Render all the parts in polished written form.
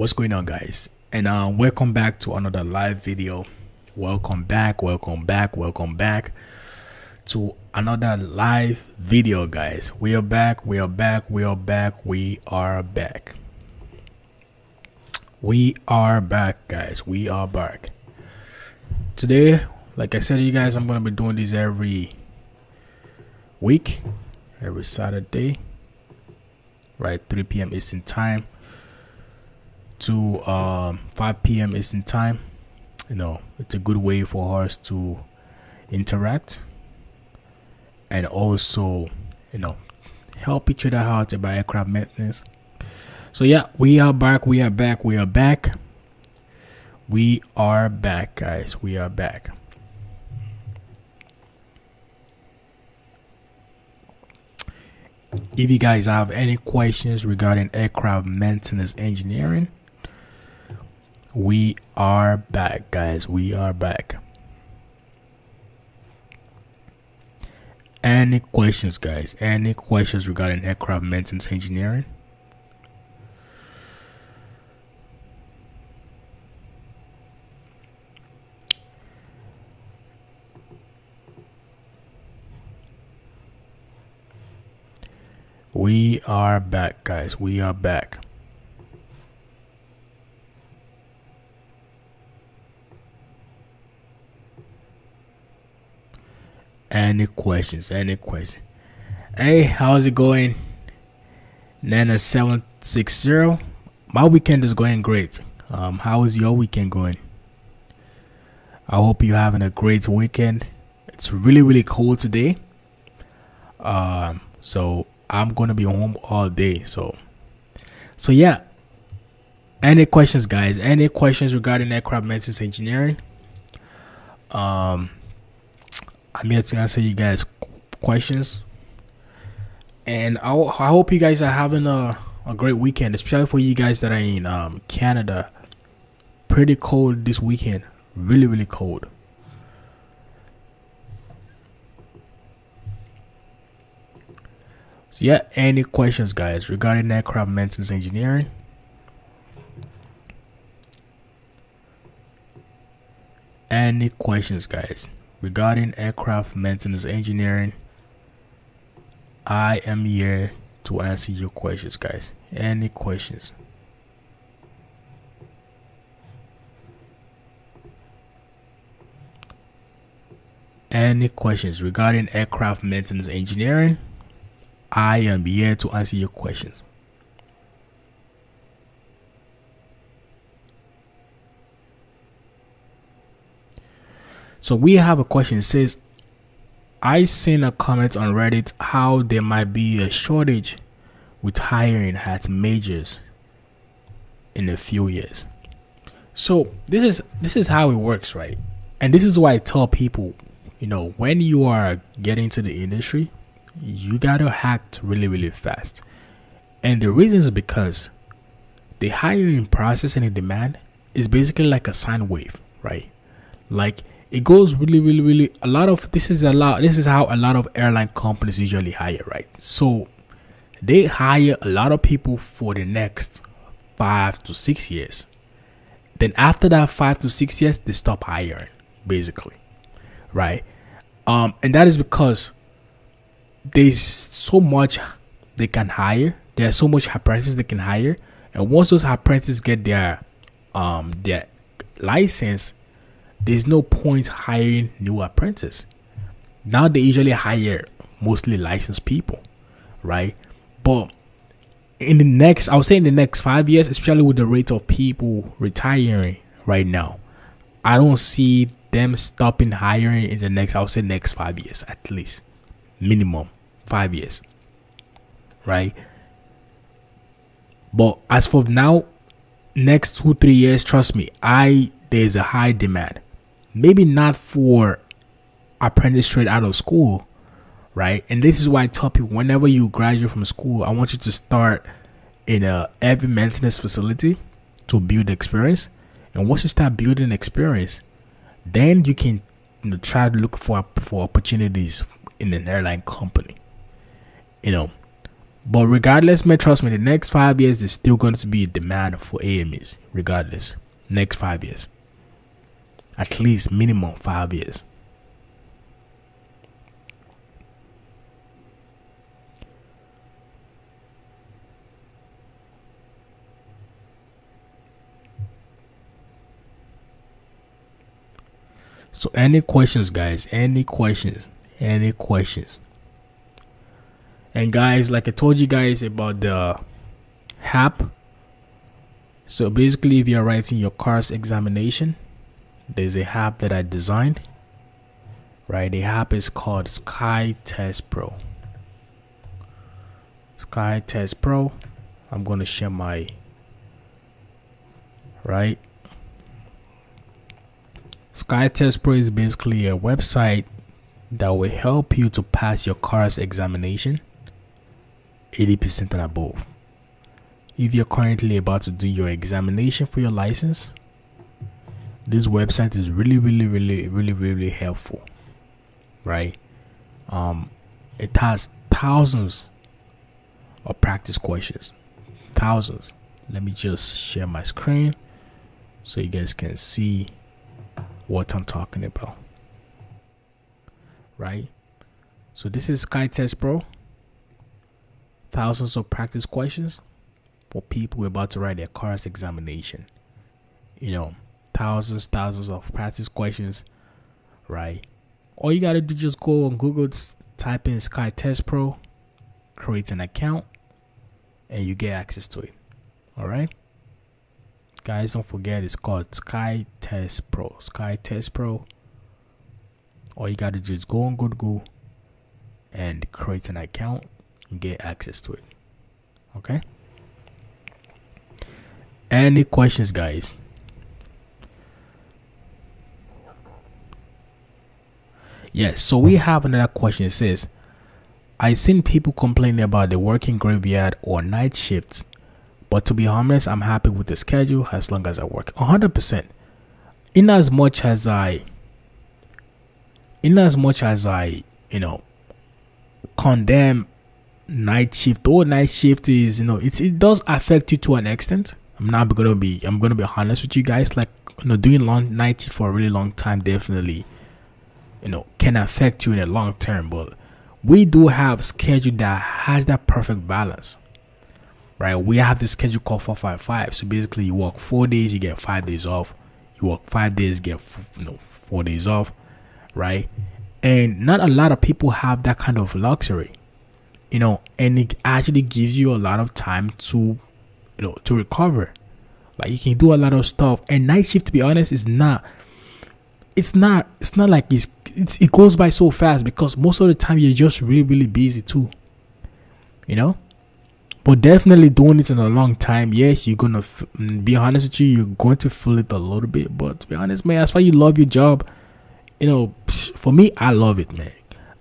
What's going on, guys? And welcome back to another live video. Welcome back to another live video, guys. We are back. We are back. We are back. We are back. We are back, guys. We are back. Today, like I said to you guys, I'm going to be doing this every week, every Saturday, right? 3 p.m. Eastern time to 5 p.m. Eastern time. You know, it's a good way for us to interact and also, you know, help each other out about aircraft maintenance. So yeah, we are back. We are back. We are back. We are back, guys. We are back. If you guys have any questions regarding aircraft maintenance engineering, we are back, guys. We are back. Any questions, guys? Any questions regarding aircraft maintenance engineering? We are back, guys. We are back. Any questions? Any questions? Hey, how's it going? Nana 760. My weekend is going great. How is your weekend going? I hope you're having a great weekend. It's really cold today. So I'm gonna be home all day. So yeah. Any questions, guys? Any questions regarding aircraft maintenance engineering? I'm here to answer you guys' questions, and I hope you guys are having a great weekend, especially for you guys that are in Canada. Pretty cold this weekend, really cold. So yeah, any questions, guys, regarding aircraft maintenance engineering? Any questions, guys, regarding aircraft maintenance engineering? I am here to answer your questions, guys. Any questions? Any questions regarding aircraft maintenance engineering? I am here to answer your questions. So we have a question. It says, I seen a comment on Reddit how there might be a shortage with hiring at majors in a few years. So this is how it works, right? And this is why I tell people, you know, when you are getting to the industry, you gotta act really fast. And the reason is because the hiring process and the demand is basically like a sine wave, right? Like it goes really a lot of this is how a lot of airline companies usually hire, right? So they hire a lot of people for the next 5 to 6 years. Then after that 5 to 6 years, they stop hiring, basically, right? And that is because there's so much they can hire. There's so much apprentices they can hire, and once those apprentices get their license, there's no point hiring new apprentices. Now they usually hire mostly licensed people, right? But in the next 5 years, especially with the rate of people retiring right now, I don't see them stopping hiring in the next 5 years, at least minimum 5 years, right? But as for now, next 2-3 years, trust me, there's a high demand. Maybe not for apprentice straight out of school, right? And this is why I tell people, whenever you graduate from school, I want you to start in a heavy maintenance facility to build experience. And once you start building experience, then you can, you know, try to look for opportunities in an airline company, you know. But regardless, man, trust me, the next 5 years there's still going to be a demand for AMEs. Regardless, next 5 years, at least minimum 5 years. So any questions, guys? Any questions? Any questions? And guys, like I told you guys about the app. So basically, if you're writing your car's examination, there's a app that I designed. Right, the app is called Sky Test Pro. Sky Test Pro. I'm gonna share my right. Sky Test Pro is basically a website that will help you to pass your car's examination 80% and above. If you're currently about to do your examination for your license, this website is really helpful, right? It has thousands of practice questions, thousands. Let me just share my screen so you guys can see what I'm talking about, right? So this is Sky Test Pro. Thousands of practice questions for people who are about to write their car's examination. Thousands of practice questions, right? All you gotta do, just go on Google, type in Sky Test Pro, create an account, and you get access to it. All right, guys, don't forget it's called Sky Test Pro. Sky Test Pro. All you gotta do is go on Google and create an account and get access to it. Okay. Any questions, guys? Yes. So we have another question. It says, I seen people complaining about the working graveyard or night shifts, but to be honest, I'm happy with the schedule as long as I work 100%. In as much as I condemn night shift, or night shift is, it does affect you to an extent. I'm gonna be honest with you guys. Like, doing long night shift for a really long time definitely, can affect you in the long term. But we do have schedule that has that perfect balance, right? We have the schedule called 4-5-5. So basically, you work 4 days, you get 5 days off. You work 5 days, get 4 days off, right? And not a lot of people have that kind of luxury, and it actually gives you a lot of time to recover. Like, you can do a lot of stuff. And night shift, to be honest, it's not like it goes by so fast, because most of the time you're just really busy too, but definitely doing it in a long time, yes, you're gonna be honest with you, you're going to feel it a little bit. But to be honest, man, that's why you love your job. For me, I love it, man.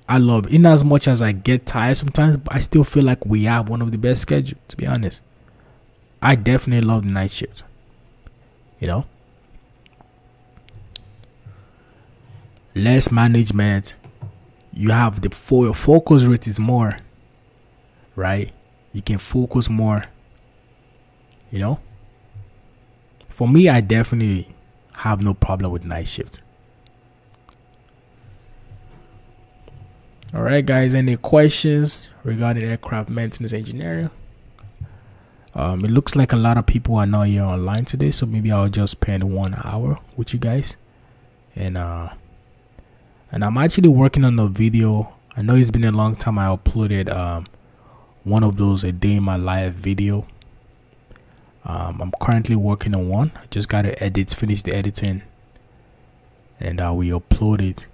I love it. In as much as I get tired sometimes, but I still feel like we have one of the best schedules, to be honest. I definitely love the night shift. Less management. You have your focus rate is more, right? You can focus more. For me, I definitely have no problem with night shift. All right, guys, any questions regarding aircraft maintenance engineering? It looks like a lot of people are not here online today, so maybe I'll just spend 1 hour with you guys. And I'm actually working on a video. I know it's been a long time I uploaded one of those a day in my life video. I'm currently working on one. I just gotta finish the editing, and we upload it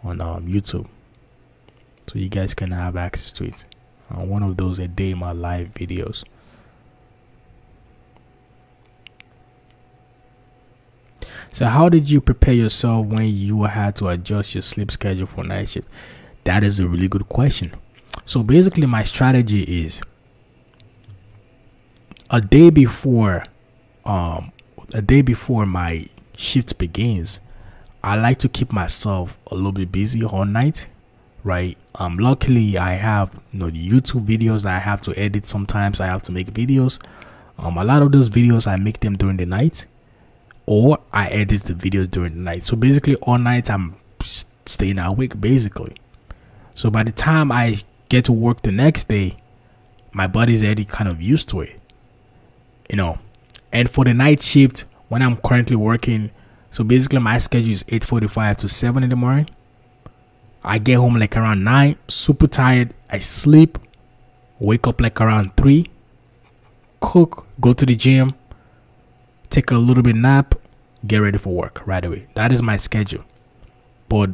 on YouTube, so you guys can have access to it. One of those a day in my life videos. So how did you prepare yourself when you had to adjust your sleep schedule for night shift? That is a really good question. So basically, my strategy is a day before my shift begins, I like to keep myself a little bit busy all night, right? Luckily I have the YouTube videos that I have to edit. Sometimes I have to make videos. A lot of those videos I make them during the night, or I edit the videos during the night. So basically all night I'm staying awake basically. So by the time I get to work the next day, my body's already kind of used to it, and for the night shift when I'm currently working, so basically my schedule is 8:45 to 7 in the morning. I get home like around 9, super tired. I sleep, wake up like around 3, cook, go to the gym, take a little bit nap, get ready for work right away. That is my schedule. But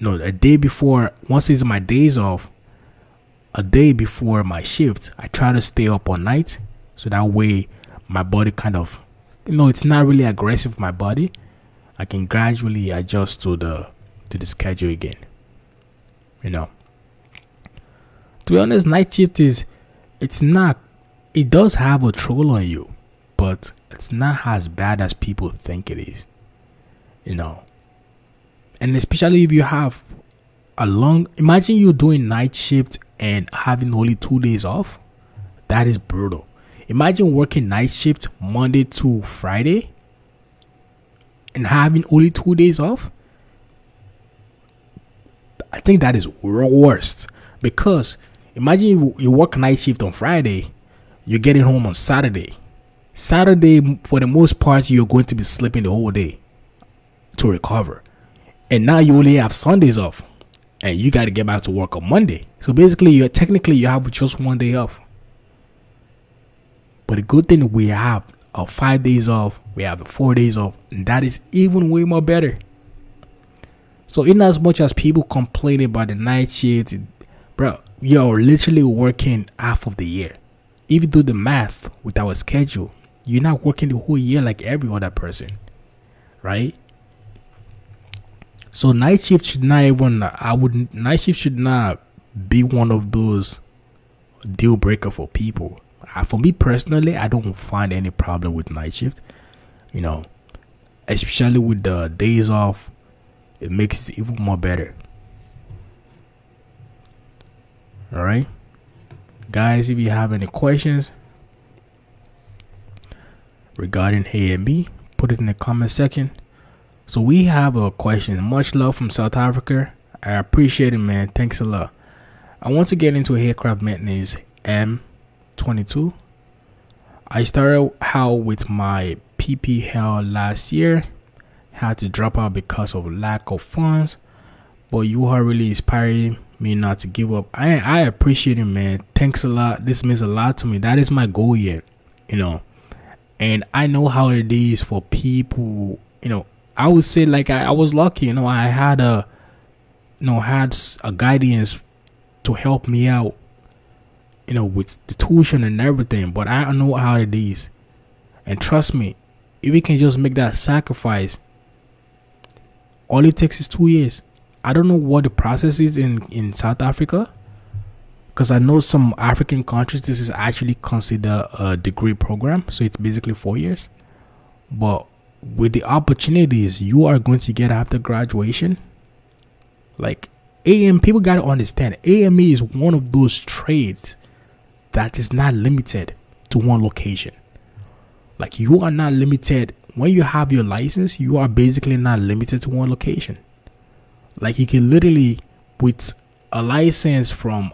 a day before, once it's my days off, a day before my shift, I try to stay up all night, so that way my body kind of, it's not really aggressive with my body. I can gradually adjust to the schedule again. To be honest, night shift it does have a troll on you, but it's not as bad as people think it is. And especially if you have imagine you doing night shift and having only 2 days off. That is brutal. Imagine working night shift Monday to Friday and having only 2 days off. I think that is worst, because imagine you work night shift on Friday, you're getting home on Saturday. Saturday, for the most part, you're going to be sleeping the whole day to recover. And now you only have Sundays off, and you got to get back to work on Monday. So basically, you have just 1 day off. But the good thing, we have 5 days off, we have 4 days off, and that is even way more better. So in as much as people complain about the night shift, bro, you're literally working half of the year. If you do the math with our schedule, you're not working the whole year like every other person, right? So night shift should not be one of those deal breaker for people. For me personally, I don't find any problem with night shift, especially with the days off. It makes it even more better. All right, guys, if you have any questions regarding A and B, put it in the comment section. So we have a question. Much love from South Africa. I appreciate it, man. Thanks a lot. I want to get into aircraft maintenance M22. I started out with my PPL last year. Had to drop out because of lack of funds, but you are really inspiring me not to give up. I appreciate it, man. Thanks a lot. This means a lot to me. That is my goal yet, and I know how it is for people. I would say like I was lucky. I had a guidance to help me out, with the tuition and everything. But I know how it is, and trust me, if we can just make that sacrifice, all it takes is 2 years. I don't know what the process is in South Africa, because I know some African countries this is actually considered a degree program, so it's basically 4 years. But with the opportunities you are going to get after graduation, like people got to understand, AME is one of those trades that is not limited to one location. Like, you are not limited. When you have your license, you are basically not limited to one location. Like, you can literally, with a license from,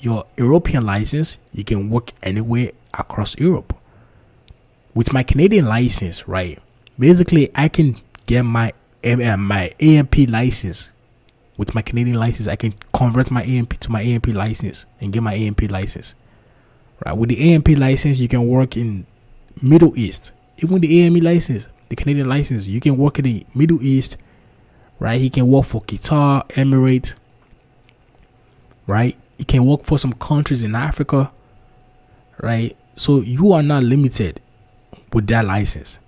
your European license, you can work anywhere across Europe. With my Canadian license, right, basically I can get my AMP license. With my Canadian license, I can convert my AMP to my AMP license and get my AMP license. Right, with the AMP license, you can work in Middle East. Even the AME license, the Canadian license, you can work in the Middle East, right? You can work for Qatar, Emirates, right? You can work for some countries in Africa, right? So you are not limited with that license.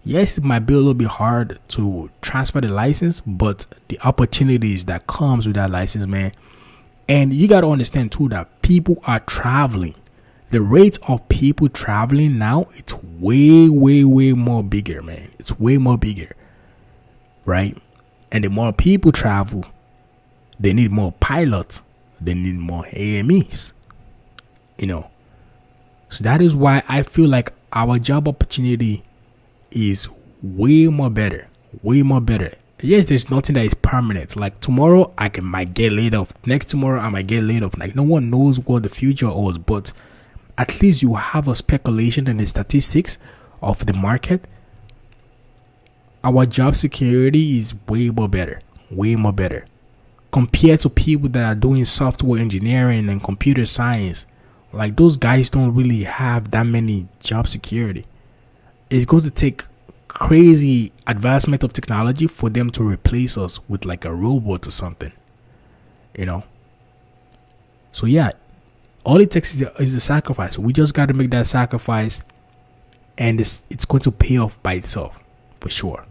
Yes, it might be a little bit hard to transfer the license, but the opportunities that comes with that license, man. And you got to understand too that people are traveling. The rate of people traveling now, it's way, way, way more bigger, man. It's way more bigger, right? And the more people travel, They need more pilots. They need more AMEs. You know. So that is why I feel like our job opportunity is way more better. Way more better. Yes, there's nothing that is permanent. Like tomorrow, might get laid off. Next tomorrow, I might get laid off. Like no one knows what the future holds, but at least you have a speculation and the statistics of the market. Our job security is way more better. Way more better. Compared to people that are doing software engineering and computer science. Like those guys don't really have that many job security. It's going to take crazy advancement of technology for them to replace us with like a robot or something. You know. So yeah, all it takes is a sacrifice. We just got to make that sacrifice, and it's going to pay off by itself for sure.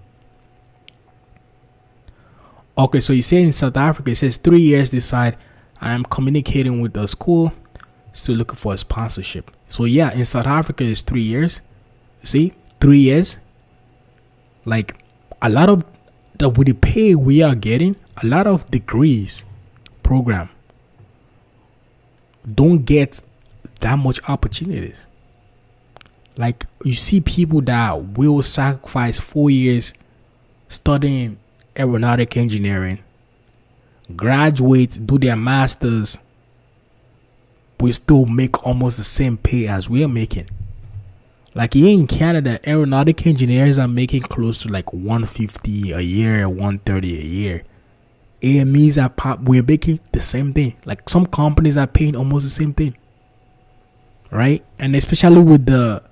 Okay, so you say in South Africa, it says 3 years decide I am communicating with the school. Still looking for a sponsorship. So yeah, in South Africa it's 3 years. See, 3 years. Like a lot of with the pay we are getting, a lot of degrees program don't get that much opportunities. Like you see people that will sacrifice 4 years studying aeronautic engineering, graduate, do their masters, we still make almost the same pay as we are making. Like here in Canada, aeronautic engineers are making close to like 150 a year, 130 a year. AMEs we're making the same thing. Like some companies are paying almost the same thing, right? And especially with the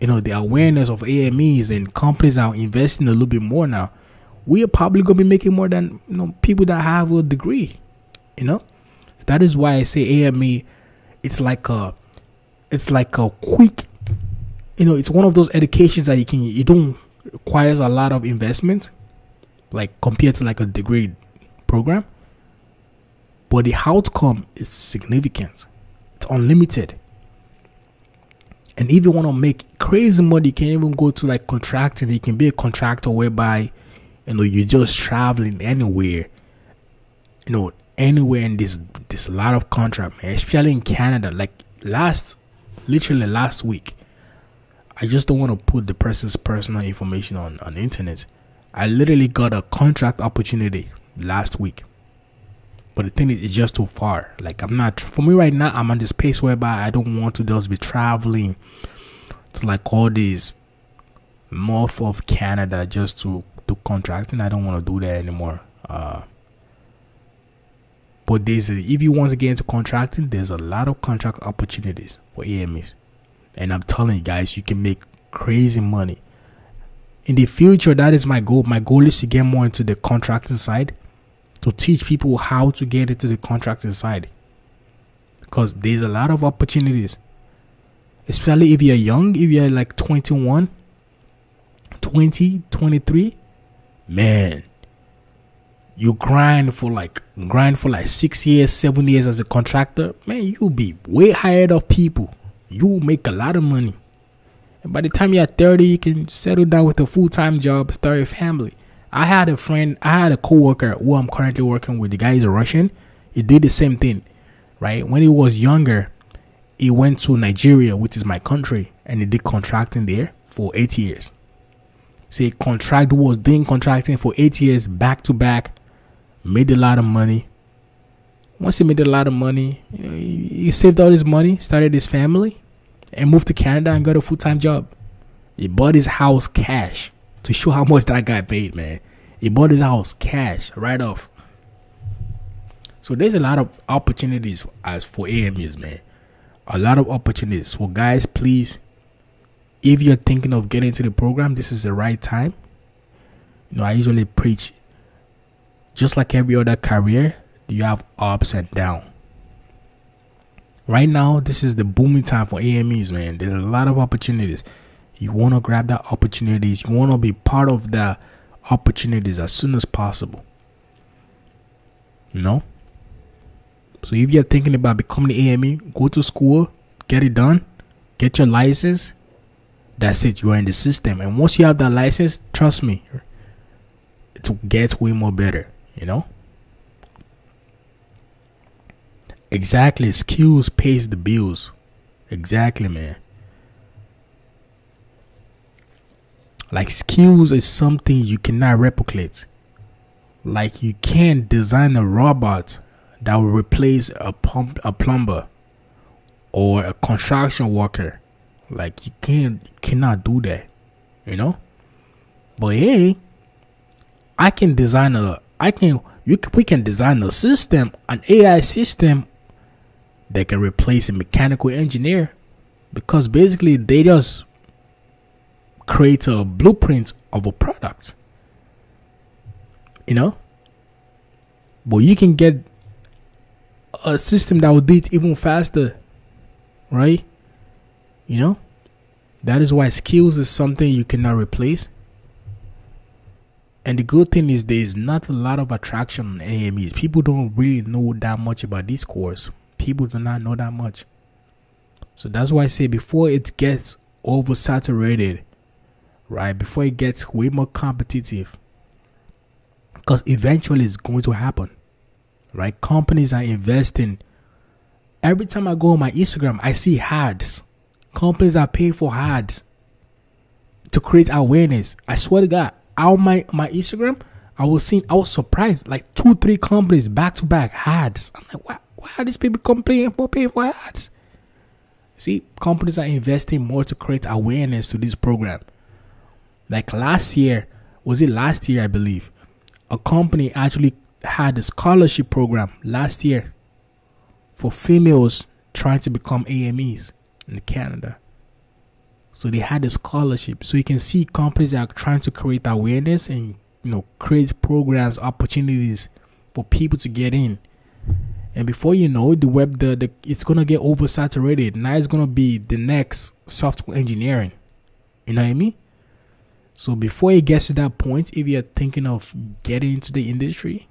awareness of AMEs, and companies are investing a little bit more now, we are probably gonna be making more than people that have a degree. So that is why I say AME. It's like a quick, it's one of those educations that it don't requires a lot of investment, like compared to like a degree program. But the outcome is significant. It's unlimited. And if you want to make crazy money, you can even go to like contracting. You can be a contractor whereby, you're just traveling anywhere, anywhere, and there's a lot of contract, man, especially in Canada. Like literally last week, I just don't want to put the person's personal information on the internet. I literally got a contract opportunity last week, but the thing is, it's just too far. Like for me right now, I'm on this pace whereby I don't want to just be traveling to like all these north of Canada just to do contracting. I don't want to do that anymore. But if you want to get into contracting, there's a lot of contract opportunities for AMEs. And I'm telling you guys, you can make crazy money. In the future, that is my goal. My goal is to get more into the contracting side, to teach people how to get into the contracting side. Because there's a lot of opportunities. Especially if you're young, if you're like 21, 20, 23, man. You grind for like 6 years, 7 years as a contractor, man, you'll be way ahead of people. You make a lot of money. And by the time you're 30, you can settle down with a full-time job, start a family. I had a coworker who I'm currently working with. The guy is a Russian. He did the same thing, right? When he was younger, he went to Nigeria, which is my country, and he did contracting there for 8 years. So he was doing contracting for 8 years back to back. Made a lot of money. Once he made a lot of money, he saved all his money, started his family, and moved to Canada and got a full-time job. He bought his house cash to show how much that guy paid, man. He bought his house cash right off. So there's a lot of opportunities as for AMEs, man. A lot of opportunities. So guys, please, if you're thinking of getting into the program, this is the right time. I usually preach, just like every other career, you have ups and downs. Right now, this is the booming time for AMEs, man. There's a lot of opportunities. You want to grab that opportunities. You want to be part of the opportunities as soon as possible. So if you're thinking about becoming an AME, go to school, get it done, get your license. That's it. You're in the system. And once you have that license, trust me, it gets way more better, Exactly. Skills pays the bills. Exactly, man. Like skills is something you cannot replicate. Like you can't design a robot that will replace a plumber or a construction worker. Like you cannot do that, you know. But hey, we can design a system, an AI system that can replace a mechanical engineer, because basically they just create a blueprint of a product, you know. But you can get a system that will do it even faster, right? You know, that is why skills is something you cannot replace. And the good thing is there is not a lot of attraction on AMEs. People don't really know that much about this course. People do not know that much. So that's why I say before it gets oversaturated, right? Before it gets way more competitive, because eventually it's going to happen, right? Companies are investing. Every time I go on my Instagram, I see ads. Companies are paying for ads to create awareness. I swear to God, on my Instagram, I was surprised, like 2-3 companies back to back ads. I'm like, why are these people paying for ads? See, companies are investing more to create awareness to this program. Like last year, I believe, a company actually had a scholarship program last year for females trying to become AMEs in Canada. So they had a scholarship. So you can see companies are trying to create awareness and create programs, opportunities for people to get in. And before you know it, it's gonna get oversaturated. Now it's gonna be the next software engineering. You know what I mean? So before it gets to that point, if you're thinking of getting into the industry,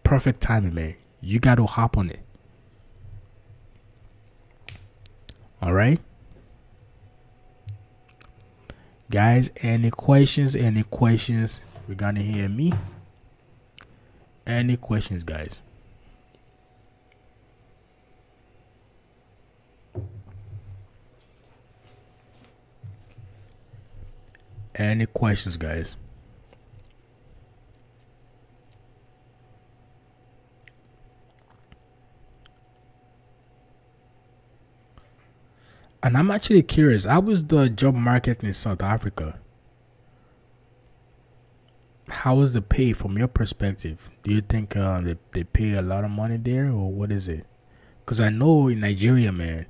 perfect timing, man. You gotta hop on it. All right, guys. Any questions? Regarding AME? Any questions, guys? Any questions, guys? And I'm actually curious, how was the job market in South Africa? How was the pay from your perspective? Do you think they pay a lot of money there, or what is it? Because I know in Nigeria, man,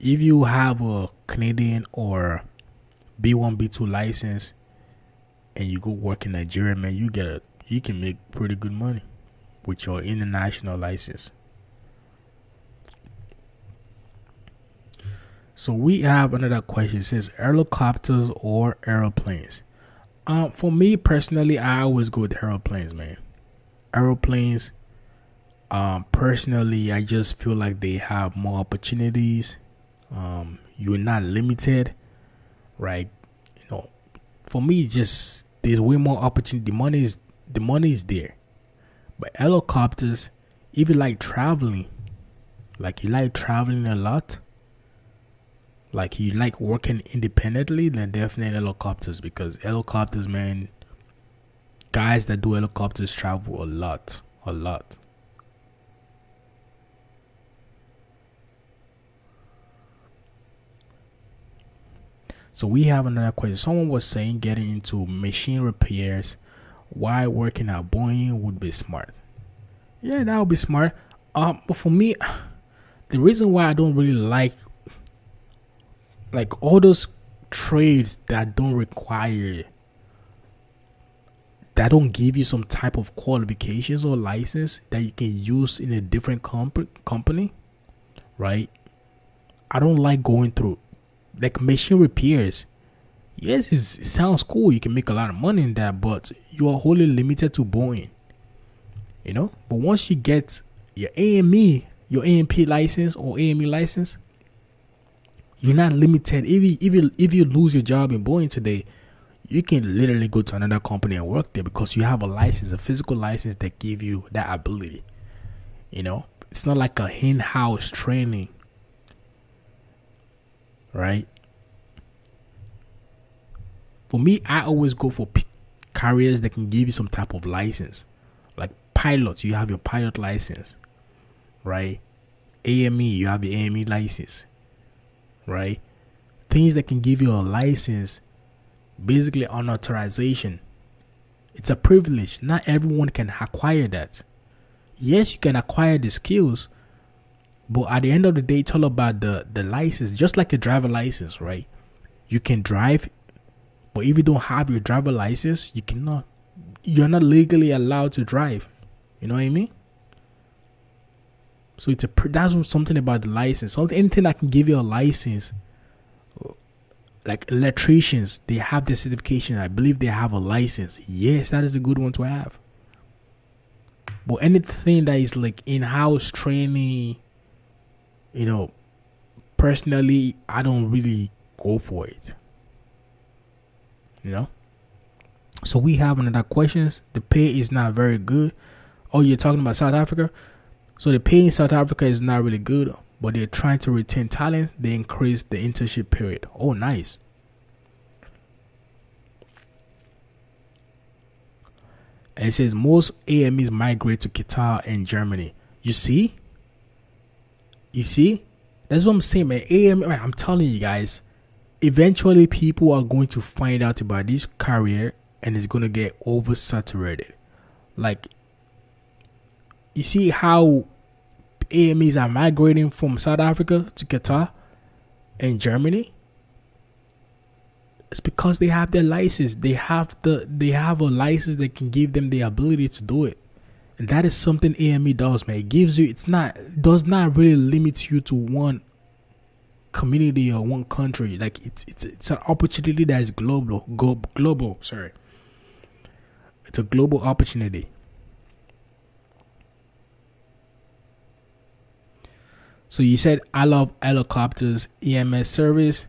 if you have a Canadian or B1, B2 license and you go work in Nigeria, man, you can make pretty good money with your international license. So we have another question. It says helicopters or aeroplanes. For me personally, I always go with aeroplanes, man. Aeroplanes, personally, I just feel like they have more opportunities. You're not limited, right? For me, just there's way more opportunity. The money is there. But helicopters, if you like traveling, a lot, like you like working independently, then definitely helicopters, because helicopters, man, guys that do helicopters travel a lot. So we have another question. Someone was saying getting into machine repairs while working at Boeing would be smart. Yeah, that would be smart. But for me, the reason why I don't really like all those trades that don't give you some type of qualifications or license that you can use in a different company, right? I don't like going through like machine repairs. Yes, it sounds cool. You can make a lot of money in that, but you are wholly limited to Boeing. But once you get your AME, your AMP license or AME license, you're not limited. If you lose your job in Boeing today, you can literally go to another company and work there because you have a license, a physical license that give you that ability. It's not like a in-house training, right? For me, I always go for carriers that can give you some type of license. Like pilots, you have your pilot license, right? AME, you have your AME license, right? Things that can give you a license, basically an authorization. It's a privilege. Not everyone can acquire that. Yes, you can acquire the skills, but at the end of the day, it's all about the license. Just like a driver license, right? You can drive, but if you don't have your driver license, you're not legally allowed to drive. You know what I mean? So that's something about the license. Anything that can give you a license, like electricians, they have the certification. I believe they have a license. Yes, that is a good one to have. But anything that is like in-house training, personally, I don't really go for it. So we have another questions. The pay is not very good. Oh, you're talking about South Africa? So the pay in South Africa is not really good, but they're trying to retain talent. They increase the internship period. Oh, nice. And it says most AMEs migrate to Qatar and Germany. You see? That's what I'm saying, man. I'm telling you guys, eventually people are going to find out about this career and it's going to get oversaturated. Like, you see how AMEs are migrating from South Africa to Qatar and Germany? It's because they have their license. They have a license that can give them the ability to do it. And that is something AME does, man. It does not really limit you to one community or one country. Like it's an opportunity that is global. Sorry. It's a global opportunity. So you said I love helicopters, EMS service,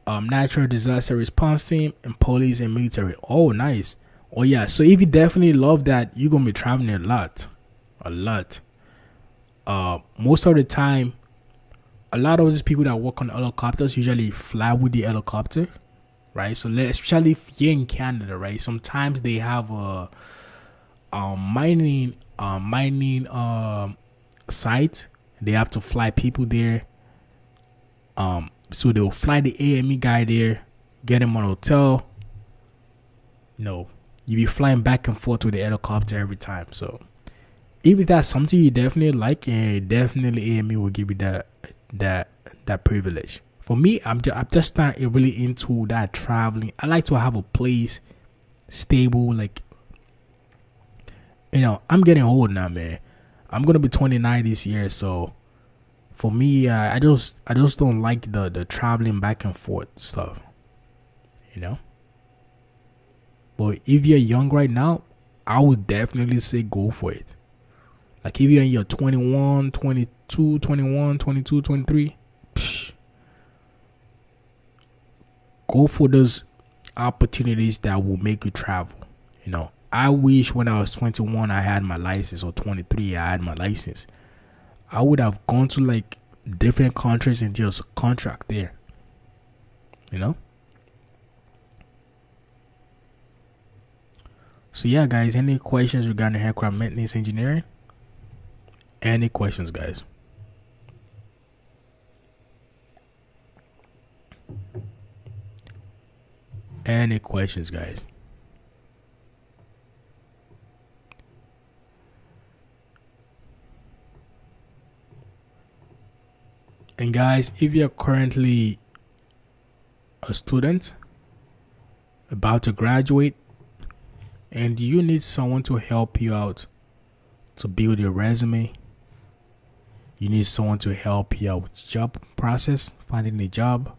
natural disaster response team, and police and military. Oh, nice. Oh yeah. So if you definitely love that, you're gonna be traveling a lot. Most of the time, a lot of these people that work on helicopters usually fly with the helicopter, right? So especially if you're in Canada, right? Sometimes they have a mining site. They have to fly people there. So they'll fly the AME guy there, get him on a hotel. You be flying back and forth with the helicopter every time. So if that's something you definitely like, and definitely AME will give you that privilege. For me, I'm just not really into that traveling. I like to have a place stable. Like, I'm getting old now, man. I'm gonna be 29 this year, so for me, I just don't like the traveling back and forth stuff, But if you're young right now, I would definitely say go for it. Like if you're in your 21, 22, 21, 22, 23, go for those opportunities that will make you travel. I wish when I was 21 I had my license, or 23 I had my license. I would have gone to like different countries and just contract there. So yeah, guys, any questions regarding aircraft maintenance engineering? Any questions, guys? Any questions, guys? And guys, if you're currently a student about to graduate and you need someone to help you out to build your resume, you need someone to help you out with job process, finding a job,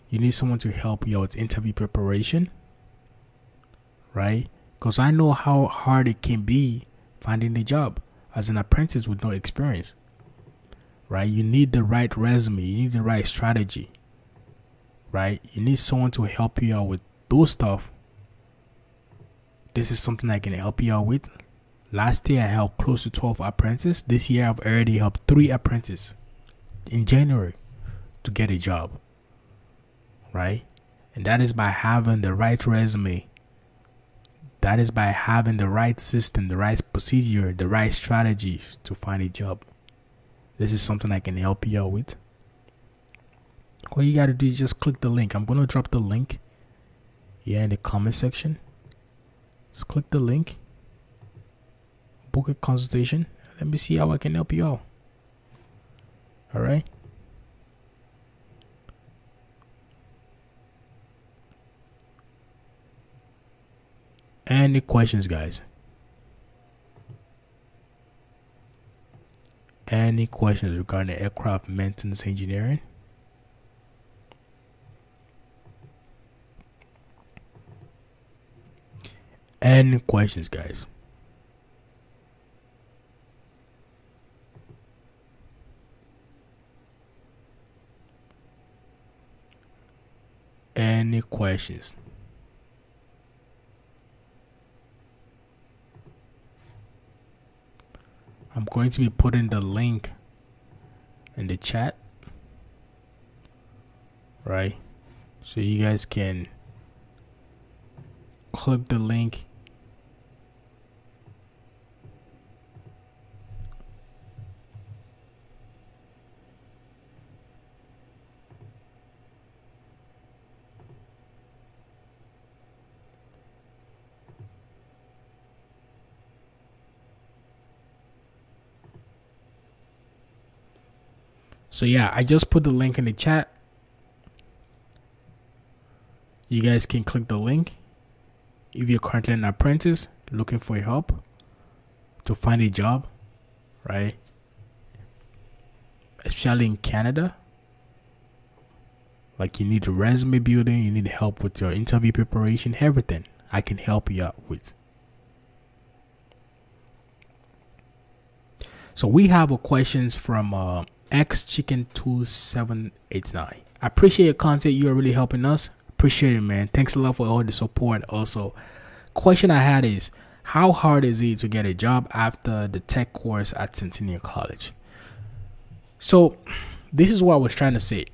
you need someone to help you out with interview preparation, right? Because I know how hard it can be finding a job as an apprentice with no experience. Right? You need the right resume. You need the right strategy. Right? You need someone to help you out with those stuff. This is something I can help you out with. Last year I helped close to 12 apprentices. This year I've already helped 3 apprentices in January to get a job, right? And that is by having the right resume. That is by having the right system, the right procedure, the right strategies to find a job. This is something I can help you out with. All you got to do is just click the link. I'm going to drop the link here in the comment section. Just click the link. Book a consultation. Let me see how I can help you out. All right. Any questions, guys? Any questions regarding aircraft maintenance engineering? Any questions, guys? Any questions? I'm going to be putting the link in the chat, right? So you guys can click the link. So yeah, I just put the link in the chat. You guys can click the link if you're currently an apprentice looking for help to find a job, right? Especially in Canada. Like you need a resume building, you need help with your interview preparation, everything I can help you out with. So we have a questions from XChicken2789. I appreciate your content. You are really helping us. Appreciate it, man. Thanks a lot for all the support. Also, question I had is, how hard is it to get a job after the tech course at Centennial College? So this is what I was trying to say.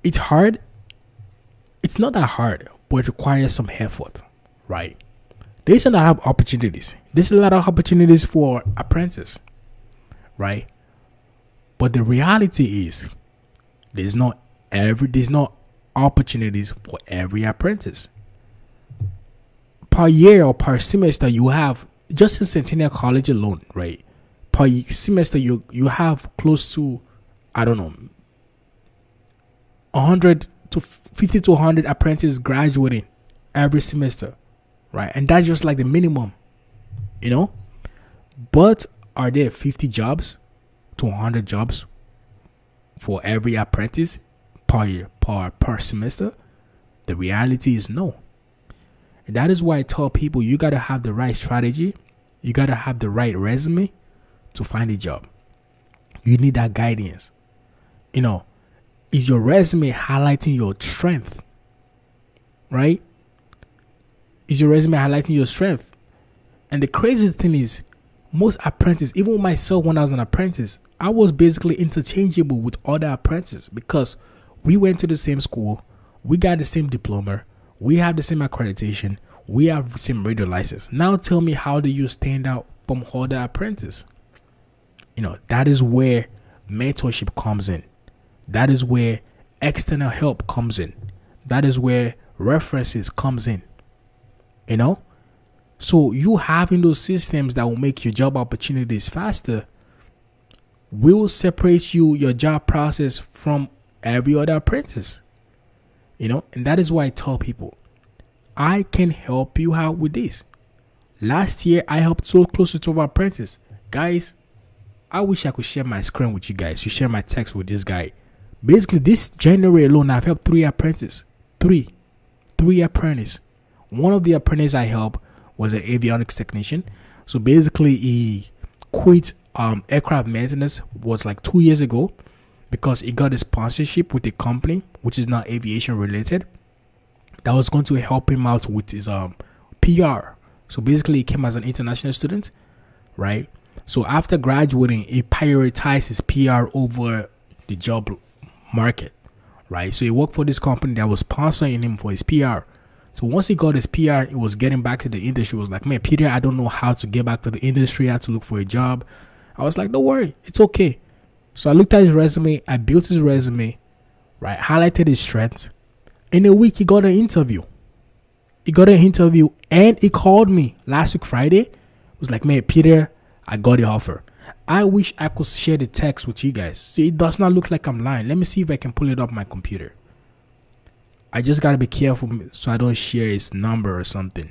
It's hard. It's not that hard, but it requires some effort, right? There's a lot of opportunities. There's a lot of opportunities for apprentices, right? But the reality is there's not opportunities for every apprentice. Per year or per semester, you have, just in Centennial College alone, right? Per semester, you have close to, I don't know, 100 to 50 to 100 apprentices graduating every semester, right? And that's just like the minimum, you know? But are there 50 jobs to 100 jobs for every apprentice per year, per semester? The reality is no. And that is why I tell people you got to have the right strategy. You got to have the right resume to find a job. You need that guidance. You know, is your resume highlighting your strength? Right? Is your resume highlighting your strength? And the crazy thing is, most apprentices, even myself when I was an apprentice, I was basically interchangeable with other apprentices because we went to the same school, we got the same diploma, we have the same accreditation, we have the same radio license. Now tell me, how do you stand out from other apprentices? You know, that is where mentorship comes in. That is where external help comes in. That is where references comes in. You know? So you having those systems that will make your job opportunities faster will separate your job process from every other apprentice. You know, and that is why I tell people, I can help you out with this. Last year, I helped so close to 12 apprentices. Guys, I wish I could share my screen with you guys to share my text with this guy. Basically, this January alone, I've helped 3 apprentices. Three apprentices. One of the apprentices I helped was an avionics technician. So basically, he quit aircraft maintenance was like 2 years ago because he got a sponsorship with a company which is not aviation related that was going to help him out with his PR, So basically, he came as an international student, right? So after graduating, he prioritized his PR over the job market, right? So he worked for this company that was sponsoring him for his PR. So once he got his PR, he was getting back to the industry. He was like, man, Peter, I don't know how to get back to the industry. I have to look for a job. I was like, don't worry, it's okay. So I looked at his resume. I built his resume, right? Highlighted his strengths. In a week, he got an interview. And he called me last week, Friday. He was like, man, Peter, I got the offer. I wish I could share the text with you guys. So it does not look like I'm lying. Let me see if I can pull it up on my computer. I just got to be careful so I don't share his number or something.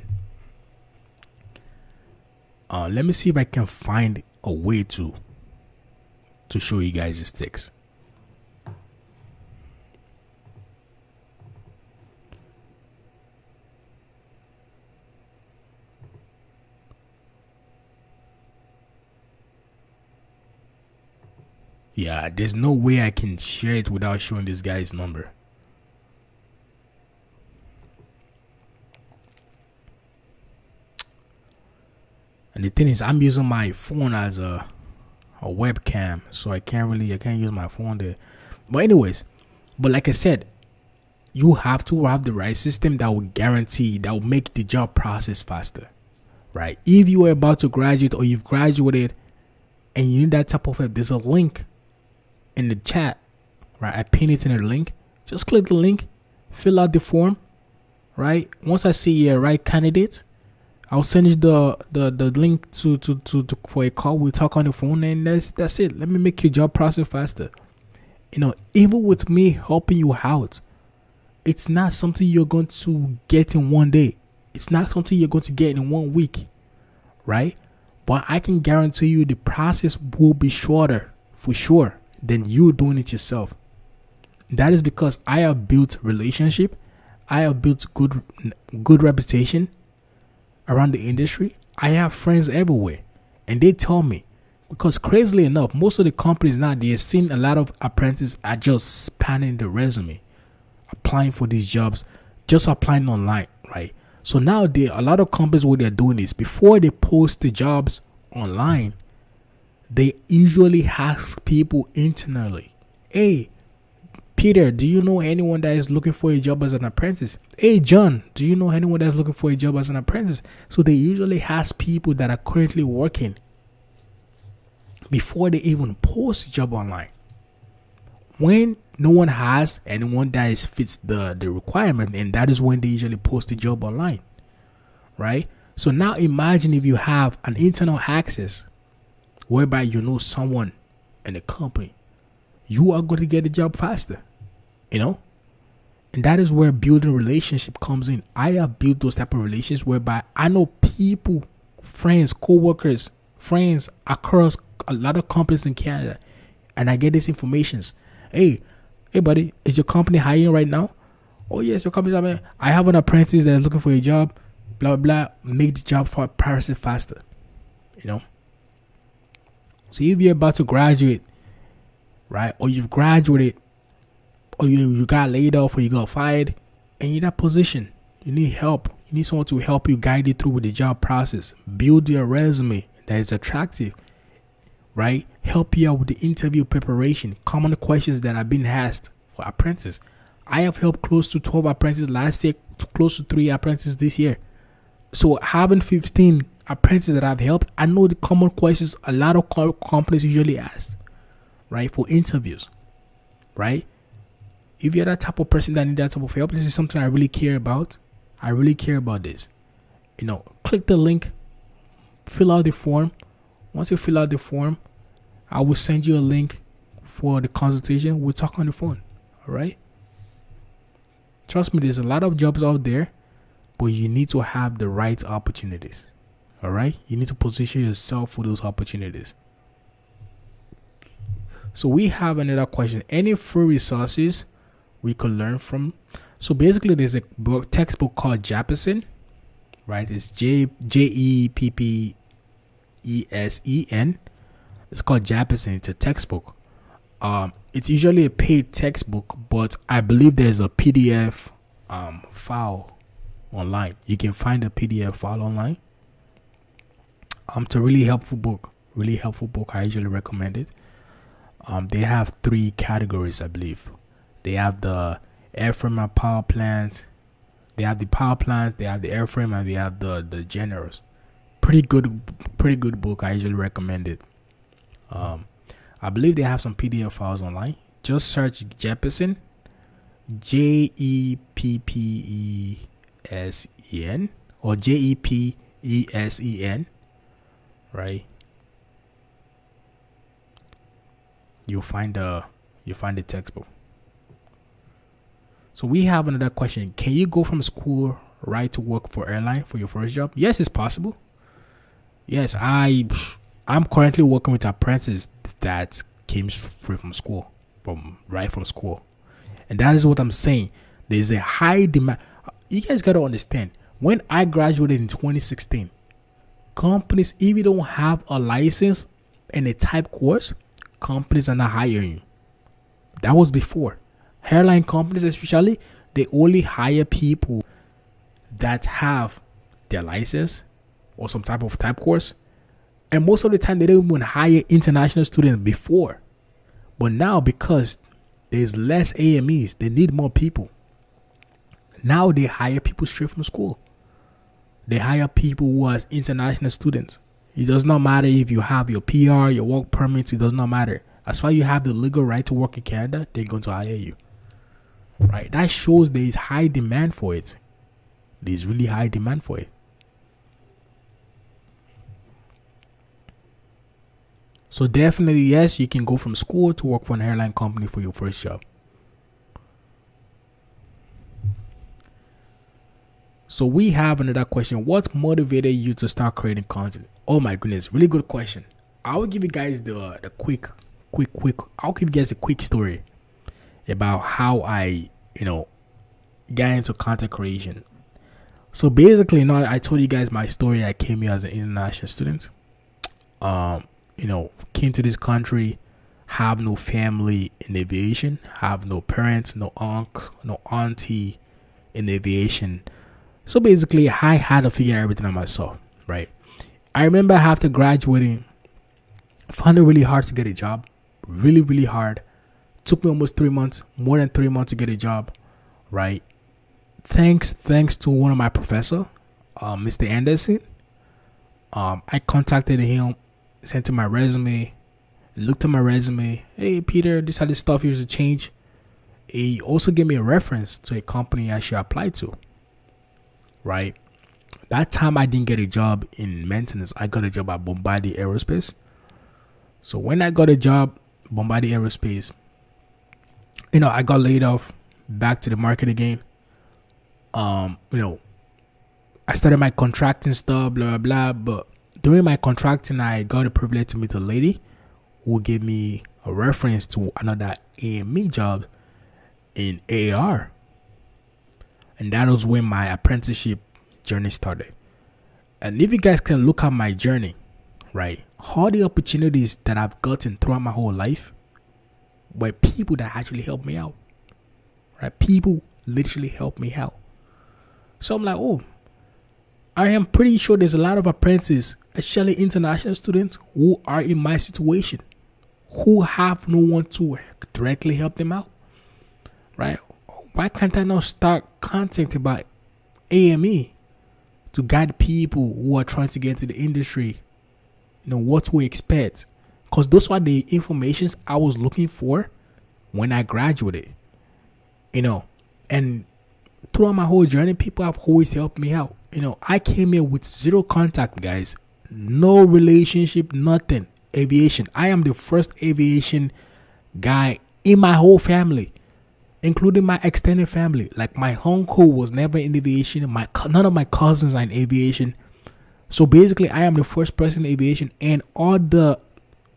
Let me see if I can find a way to show you guys this text. Yeah, there's no way I can share it without showing this guy's number. And the thing is, I'm using my phone as a webcam, so I can't use my phone there. But anyways, like I said, you have to have the right system that will make the job process faster, right? If you are about to graduate or you've graduated and you need that type of help, there's a link in the chat, right? I pin it in the link. Just click the link, fill out the form, right? Once I see your right candidate, I'll send you the link to for a call. We'll talk on the phone, and that's it. Let me make your job process faster. Even with me helping you out, it's not something you're going to get in one day. It's not something you're going to get in 1 week, right? But I can guarantee you the process will be shorter for sure than you doing it yourself. That is because I have built relationship. I have built good reputation around the industry. I have friends everywhere, and they tell me, because crazily enough, most of the companies now, they're seeing a lot of apprentices are just spamming the resume, applying for these jobs, just applying online, right? So now a lot of companies, what they're doing is, before they post the jobs online, they usually ask people internally, hey, Peter, do you know anyone that is looking for a job as an apprentice? Hey, John, do you know anyone that's looking for a job as an apprentice? So they usually ask people that are currently working before they even post a job online. When no one has anyone that fits the requirement, and that is when they usually post a job online, right? So now imagine if you have an internal access whereby you know someone in a company, you are going to get the job faster, and that is where building relationship comes in. I have built those type of relations whereby I know people, friends, co-workers, friends across a lot of companies in Canada, and I get these informations. Hey buddy, is your company hiring right now? Oh yes, your company's hiring. I have an apprentice that is looking for a job, blah blah blah. Make the job process faster, So if you're about to graduate, right, or you've graduated, or you got laid off, or you got fired, and you're in that position, you need help. You need someone to help you, guide you through with the job process. Build your resume that is attractive, right? Help you out with the interview preparation, common questions that have been asked for apprentices. I have helped close to 12 apprentices last year, close to 3 apprentices this year. So having 15 apprentices that I've helped, I know the common questions a lot of companies usually ask, right, for interviews, right? If you're that type of person that need that type of help, this is something I really care about. I really care about this. Click the link, fill out the form. Once you fill out the form, I will send you a link for the consultation. We'll talk on the phone. All right. Trust me, there's a lot of jobs out there, but you need to have the right opportunities. All right. You need to position yourself for those opportunities. So we have another question. Any free resources we could learn from? So basically, there's a textbook called Jeppesen, right? It's Jeppesen. It's called Jeppesen. It's a textbook. It's usually a paid textbook, but I believe there's a PDF file online. You can find a PDF file online. It's a really helpful book. Really helpful book. I usually recommend it. They have three categories, I believe. They have the airframe and power plants. They have the power plants. They have the airframe, and they have the generators. Pretty good book. I usually recommend it. I believe they have some PDF files online. Just search Jeppesen, Jeppesen, or Jeppesen, right? You'll find the textbook. So we have another question. Can you go from school right to work for airline for your first job? Yes, it's possible. Yes, I'm currently working with apprentices that came straight from school, from school, and that is what I'm saying. There's a high demand. You guys gotta understand. When I graduated in 2016, companies, if you don't have a license and a type course, companies are not hiring you. That was before. Airline companies, especially, they only hire people that have their license or some type of type course. And most of the time, they don't even hire international students before. But now, because there's less AMEs, they need more people. Now they hire people straight from school. They hire people who are international students. It does not matter if you have your PR, your work permits. It does not matter. As far as you have the legal right to work in Canada, they're going to hire you. Right? That shows there is high demand for it. There's really high demand for it. So definitely, yes, you can go from school to work for an airline company for your first job. So we have another question. What motivated you to start creating content? Oh my goodness, really good question. I will give you guys the quick. I'll give you guys a quick story about how I, got into content creation. So basically, I told you guys my story. I came here as an international student. Came to this country, have no family in aviation, have no parents, no uncle, no auntie in aviation. So basically, I had to figure everything out myself, right? I remember after graduating, found it really hard to get a job. Really, really hard. Took me almost 3 months, more than 3 months to get a job, right? Thanks to one of my professor, Mr. Anderson. I contacted him, sent him my resume, looked at my resume. Hey, Peter, this how this stuff used to change. He also gave me a reference to a company I should apply to, right? That time I didn't get a job in maintenance. I got a job at Bombardier Aerospace. So when I got a job, Bombardier Aerospace, I got laid off, back to the market again. I started my contracting stuff, blah, blah, blah. But during my contracting, I got the privilege to meet a lady who gave me a reference to another AME job in AAR. And that was when my apprenticeship journey started. And if you guys can look at my journey, right, all the opportunities that I've gotten throughout my whole life were people that actually helped me out, right? People literally helped me out. So I'm like, I am pretty sure there's a lot of apprentices, especially international students, who are in my situation, who have no one to directly help them out, right? Why can't I now start content about AME to guide people who are trying to get into the industry, what to expect? Because those are the informations I was looking for when I graduated, and throughout my whole journey, people have always helped me out. I came here with zero contact, guys, no relationship, nothing. Aviation. I am the first aviation guy in my whole family, including my extended family. Like my uncle was never in aviation. None of my cousins are in aviation. So basically, I am the first person in aviation, and all the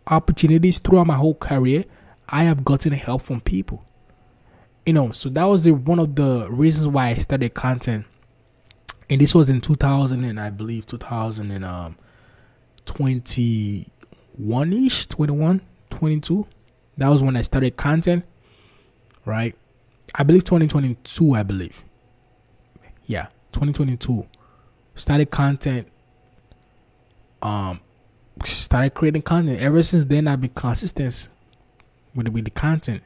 opportunities throughout my whole career, I have gotten help from people. So that was one of the reasons why I started content. And this was in 2000, and I believe 2021-ish, 21, 22. That was when I started content, right? I believe 2022, Yeah, 2022. Started content. um started creating content. Ever since then, I've been consistent with the content,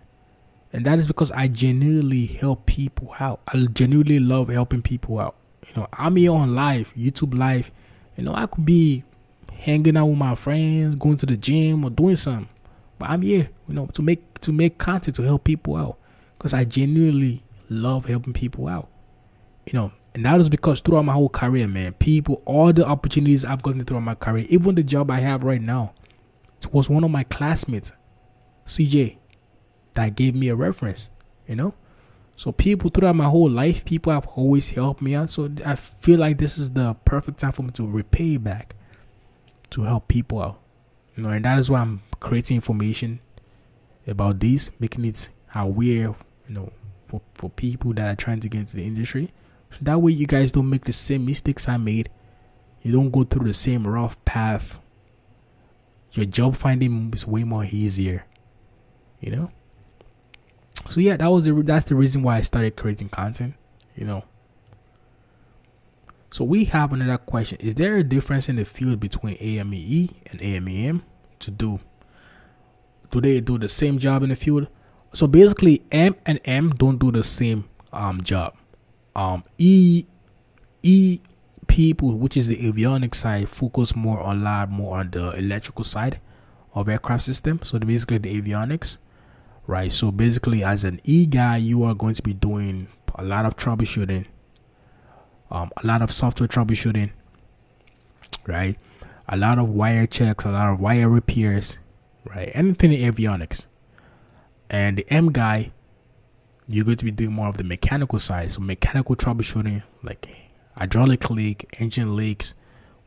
and that is because I genuinely help people out. I genuinely love helping people out. I'm here on live, YouTube live. I could be hanging out with my friends, going to the gym or doing something, but I'm here, to make content to help people out, because I genuinely love helping people out. And that is because throughout my whole career, man, all the opportunities I've gotten throughout my career, even the job I have right now, it was one of my classmates, CJ, that gave me a reference. So people throughout my whole life, people have always helped me out. So I feel like this is the perfect time for me to repay back, to help people out. And that is why I'm creating information about this, making it aware, for people that are trying to get into the industry. So that way you guys don't make the same mistakes I made. You don't go through the same rough path. Your job finding is way more easier. So yeah, that's the reason why I started creating content. So we have another question. Is there a difference in the field between AME and AMEM do they do the same job in the field? So basically, M and M don't do the same job. E people, which is the avionics side, focus more on the electrical side of aircraft system. So basically the avionics, right? So basically, as an E guy, you are going to be doing a lot of troubleshooting, a lot of software troubleshooting, right? A lot of wire checks, a lot of wire repairs, right? Anything in avionics. And the M guy, you're going to be doing more of the mechanical side. So mechanical troubleshooting, like hydraulic leak, engine leaks,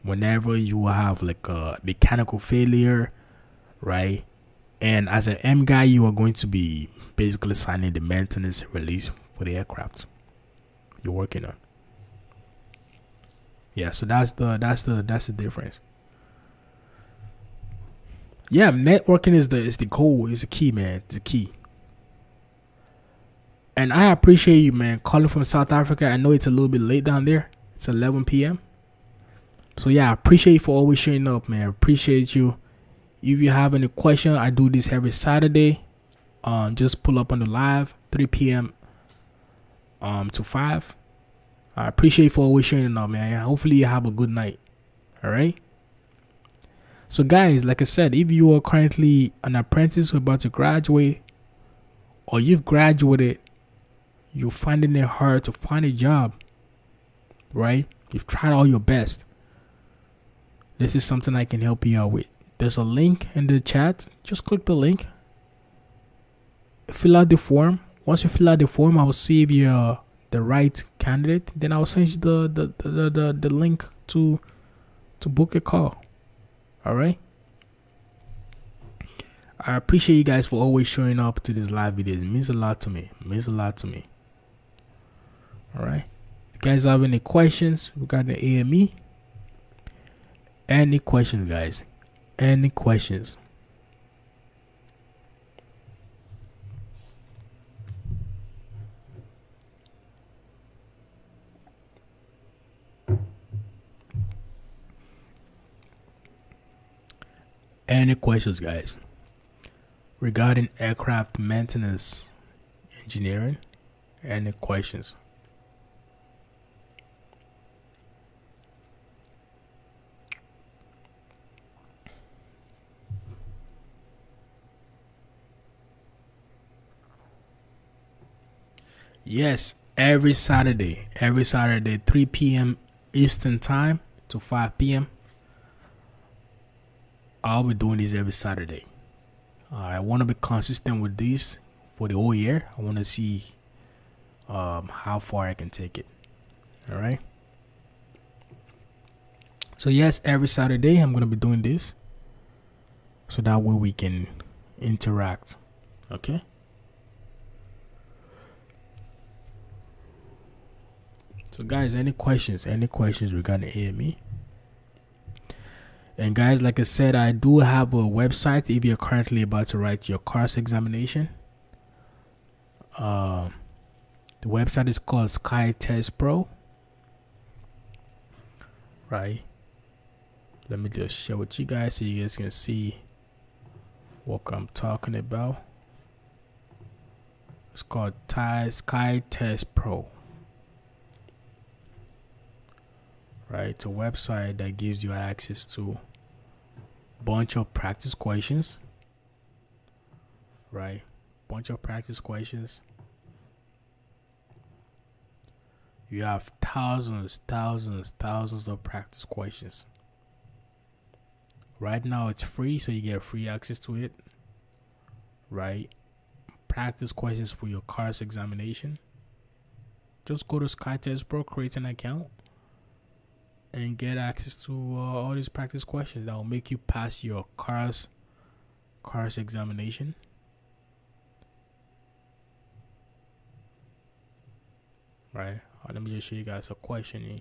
whenever you have like a mechanical failure, right? And as an M guy, you are going to be basically signing the maintenance release for the aircraft you're working on. Yeah, so that's the difference. Yeah, networking is the goal, is the key, man. It's the key. And I appreciate you, man, calling from South Africa. I know it's a little bit late down there. It's 11 p.m. So yeah, I appreciate you for always showing up, man. I appreciate you. If you have any question, I do this every Saturday. Just pull up on the live, 3 p.m. To 5. I appreciate you for always showing up, man. Hopefully you have a good night. All right. So guys, like I said, if you are currently an apprentice who about to graduate, or you've graduated, you're finding it hard to find a job, right? You've tried all your best. This is something I can help you out with. There's a link in the chat. Just click the link. Fill out the form. Once you fill out the form, I will see if you're the right candidate. Then I will send you the link to book a call. All right. I appreciate you guys for always showing up to these live videos. It means a lot to me. All right. If you guys have any questions regarding AME? Any questions, guys? Any questions? Any questions, guys, regarding aircraft maintenance engineering? Any questions? Yes, every Saturday, 3 p.m. Eastern time to 5 p.m. I'll be doing this every Saturday. I want to be consistent with this for the whole year. I want to see how far I can take it. All right. So yes, every Saturday I'm going to be doing this, so that way we can interact. Okay. So guys, any questions regarding AME? And guys, like I said, I do have a website if you're currently about to write your CARS examination. The website is called SkyTest Pro. Right. Let me just share with you guys so you guys can see what I'm talking about. It's called Sky Test Pro. Right, it's a website that gives you access to a bunch of practice questions. Right, bunch of practice questions. You have thousands of practice questions. Right now it's free, so you get free access to it. Right, practice questions for your CARS examination. Just go to Sky Test Pro, create an account, and get access to all these practice questions that will make you pass your CARS examination. Right, let me just show you guys a question here.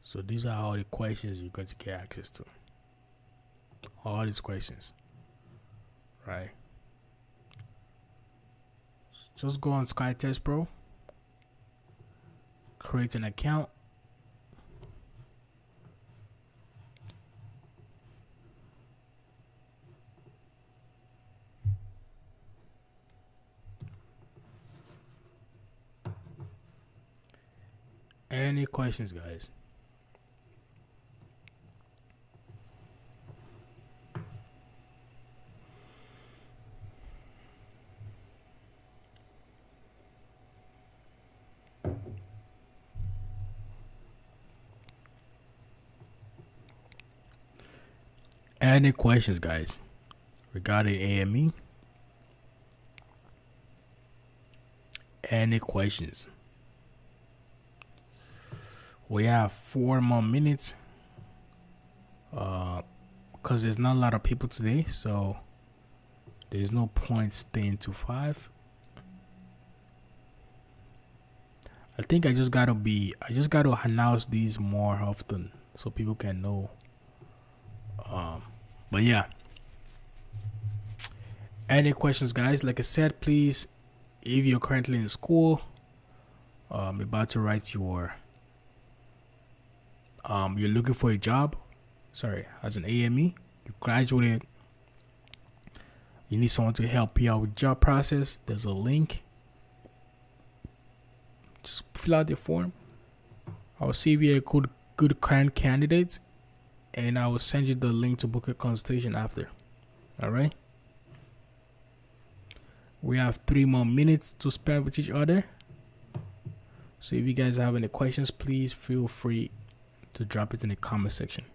So these are all the questions you're going to get access to. All these questions. Right. Just go on Sky Test Pro. Create an account. Any questions, guys? Any questions, guys, regarding AME? Any questions? We have 4 more minutes. Because there's not a lot of people today, so there's no point staying to 5. I think I just gotta announce these more often so people can know. But yeah, any questions, guys? Like I said, please, if you're currently in school, about to write your you're looking for a job, as an AME, you graduated, you need someone to help you out with job process, there's a link. Just fill out the form. I will see if you're a good current candidate, and I will send you the link to book a consultation after. All right. We have 3 more minutes to spend with each other. So if you guys have any questions, please feel free to drop it in the comment section.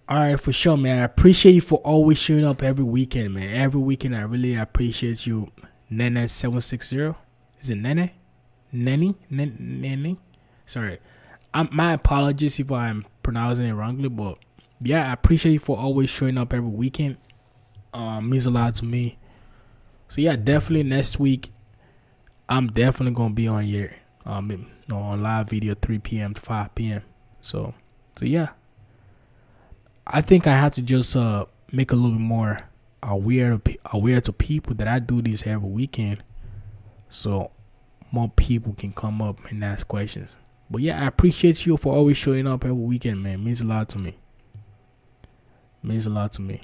All right, for sure, man. I appreciate you for always showing up every weekend, man. Every weekend, I really appreciate you. Nene760. Is it Nene? Nene? Sorry. My apologies if I'm pronouncing it wrongly, but yeah, I appreciate you for always showing up every weekend. Means a lot to me. So yeah, definitely next week, I'm definitely gonna be on here. On live video 3 p.m. to 5 p.m. So yeah. I think I have to just make a little bit more aware to people that I do this every weekend, so more people can come up and ask questions. But yeah, I appreciate you for always showing up every weekend, man. It means a lot to me. Means a lot to me.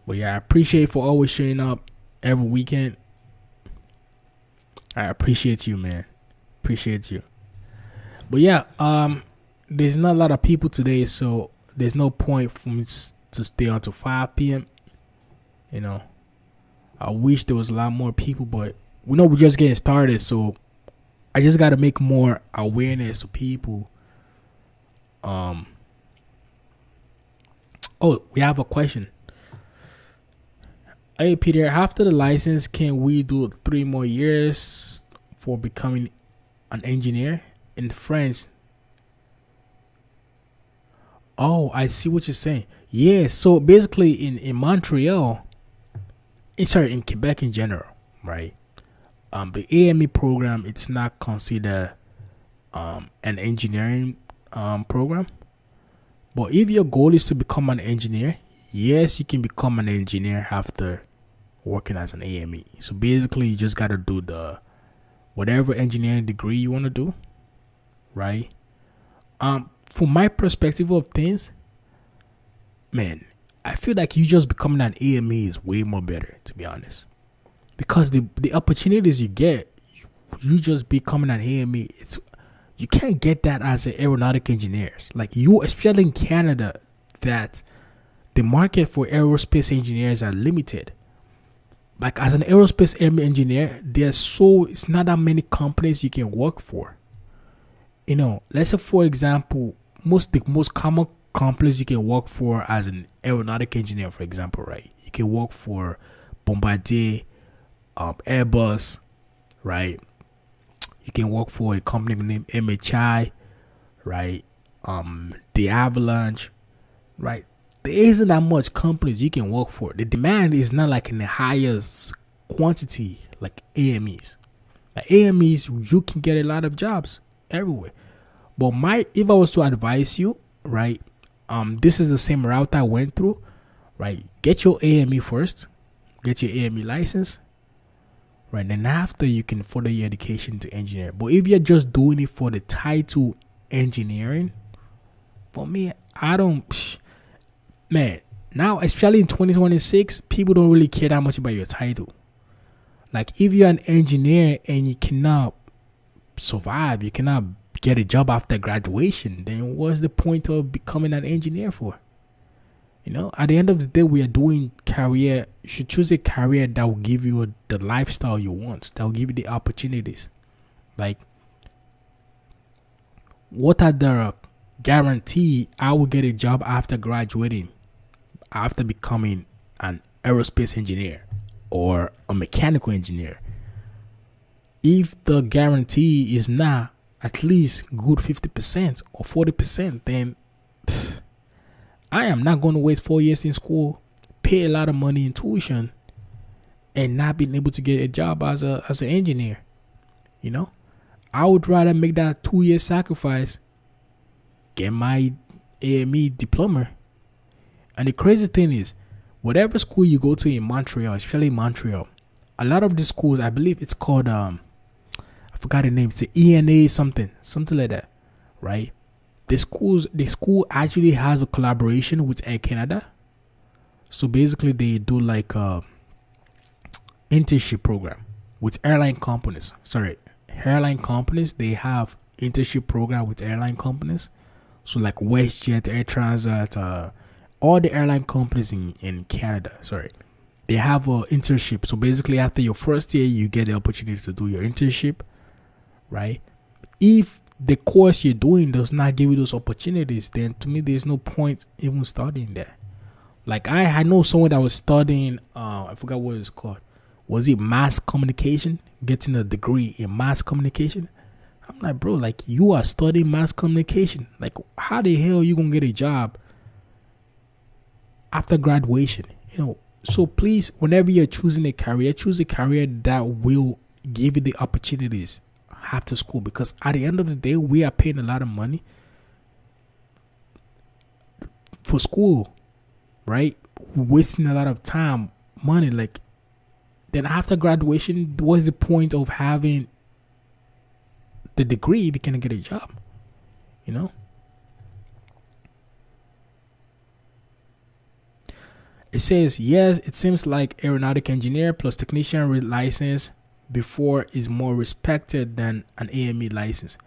But yeah, I appreciate you for always showing up every weekend. I appreciate you, man. Appreciate you. But yeah, there's not a lot of people today, so there's no point for me to stay until 5 p.m. You know, I wish there was a lot more people, but we know we're just getting started, so I just got to make more awareness to people. Oh, we have a question. Hey, Peter, after the license, can we do 3 more years for becoming an engineer in France? Oh, I see what you're saying. Yeah, so basically in Montreal, sorry, in Quebec in general, right? The AME program, it's not considered an engineering program. But if your goal is to become an engineer, yes, you can become an engineer after working as an AME. So basically, you just gotta do the whatever engineering degree you want to do, right? From my perspective of things, man, I feel like you just becoming an AME is way more better, to be honest, because the opportunities you get, you just becoming an AME, it's you can't get that as an aeronautic engineers. Like you, especially in Canada, that the market for aerospace engineers are limited. Like as an aerospace engineer, it's not that many companies you can work for. Let's say for example, the most common companies you can work for as an aeronautic engineer, for example, right? You can work for Bombardier, Airbus, right? You can work for a company named MHI, right? The Avalanche, right? There isn't that much companies you can work for. The demand is not like in the highest quantity like AMEs. Like AMEs, you can get a lot of jobs everywhere. But if I was to advise you, right? This is the same route I went through, right? Get your AME first, get your AME license, right? Then after you can further your education to engineer. But if you're just doing it for the title engineering, for me, I don't. Man, now especially in 2026, people don't really care that much about your title. Like if you're an engineer and you cannot survive, you cannot get a job after graduation, then what's the point of becoming an engineer for? At the end of the day, we are doing career. You should choose a career that will give you the lifestyle you want, that will give you the opportunities. Like, what are the guarantee I will get a job after graduating, after becoming an aerospace engineer or a mechanical engineer? If the guarantee is not at least good 50% or 40%, then I am not going to wait 4 years in school, pay a lot of money in tuition, and not being able to get a job as an engineer. I would rather make that 2 year sacrifice, get my AME diploma. And the crazy thing is, whatever school you go to in Montreal, especially Montreal, a lot of the schools, I believe it's called I forgot the name. It's an ENA something like that, right? The school actually has a collaboration with Air Canada. So basically, they do like a internship program with airline companies. Airline companies, they have internship program with airline companies. So like WestJet, Air Transat, all the airline companies in Canada. They have an internship. So basically, after your first year, you get the opportunity to do your internship, right? If the course you're doing does not give you those opportunities, then to me, there's no point even studying there. Like I know someone that was studying, I forgot what it's called. Was it mass communication? Getting a degree in mass communication. I'm like, bro, like you are studying mass communication. Like how the hell are you going to get a job after graduation? So please, whenever you're choosing a career, choose a career that will give you the opportunities after school. Because at the end of the day, we are paying a lot of money for school, right? We're wasting a lot of time, money. Like, then after graduation, what's the point of having the degree if you can't get a job? It says, yes, it seems like aeronautic engineer plus technician with license before is more respected than an AME license.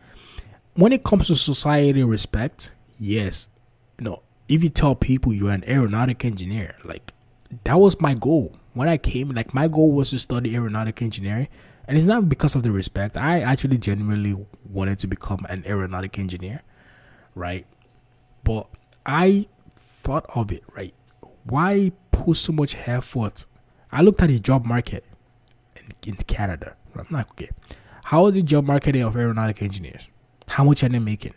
When it comes to society respect, yes. If you tell people you're an aeronautic engineer, like that was my goal. When I came, like my goal was to study aeronautic engineering. And it's not because of the respect. I actually genuinely wanted to become an aeronautic engineer, right? But I thought of it, right? Why put so much effort? I looked at the job market in Canada. I'm like, okay, how is the job market of aeronautic engineers? How much are they making?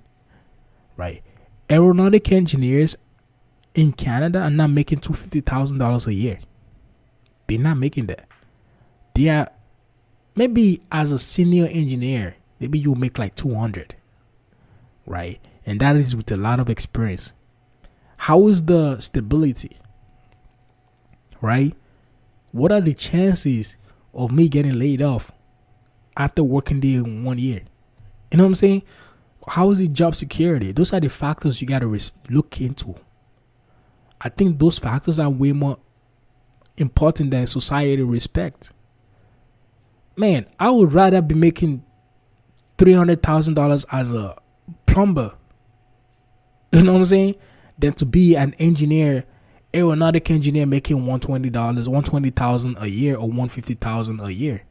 Right? Aeronautic engineers in Canada are not making $250,000 a year. They're not making that. They are maybe as a senior engineer, maybe you make like 200, right? And that is with a lot of experience. How is the stability, right? What are the chances of me getting laid off after working there in 1 year? You know what I'm saying? How is the job security? Those are the factors you got to look into. I think those factors are way more important than society respect. Man, I would rather be making $300,000 as a plumber, you know what I'm saying, than to be an engineer, aeronautic engineer making $120,000 a year or $150,000 a year.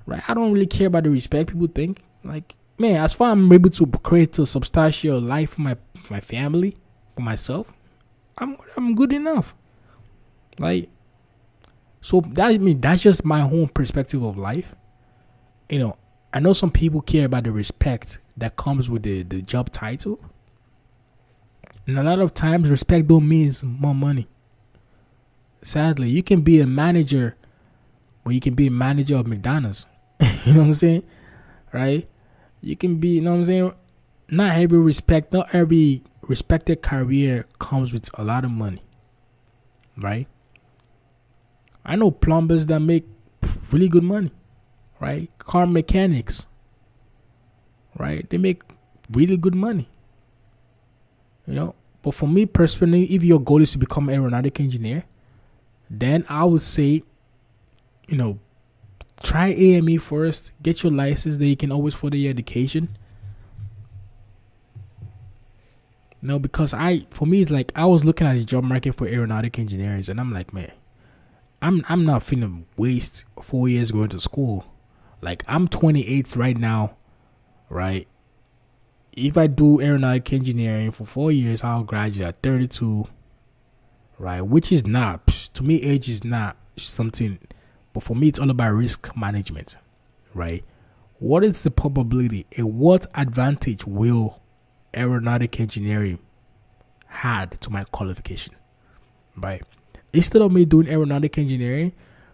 Right? I don't really care about the respect people think. Like, man, as far as I'm able to create a substantial life for my family, for myself, I'm good enough. Like, so that's just my own perspective of life. You know, I know some people care about the respect that comes with the job title. And a lot of times respect don't mean more money. Sadly, you can be a manager, but you can be a manager of McDonald's. You know what I'm saying? Right? You can be, you know what I'm saying? Not every respected career comes with a lot of money. Right? I know plumbers that make really good money. Right? Car mechanics. Right? They make really good money. You know? But for me personally, if your goal is to become an aeronautic engineer, then I would say, you know, try AME first. Get your license. Then you can always further your education. No, because for me, it's like I was looking at the job market for aeronautic engineers, and I'm like, man, I'm not finna waste 4 years going to school. Like, I'm 28 right now, right? If I do aeronautic engineering for 4 years, I'll graduate at 32, right? Which is not, to me, age is not something, but for me, it's all about risk management, right? What is the probability and what advantage will aeronautic engineering had to my qualification, right? Instead of me doing aeronautic engineering,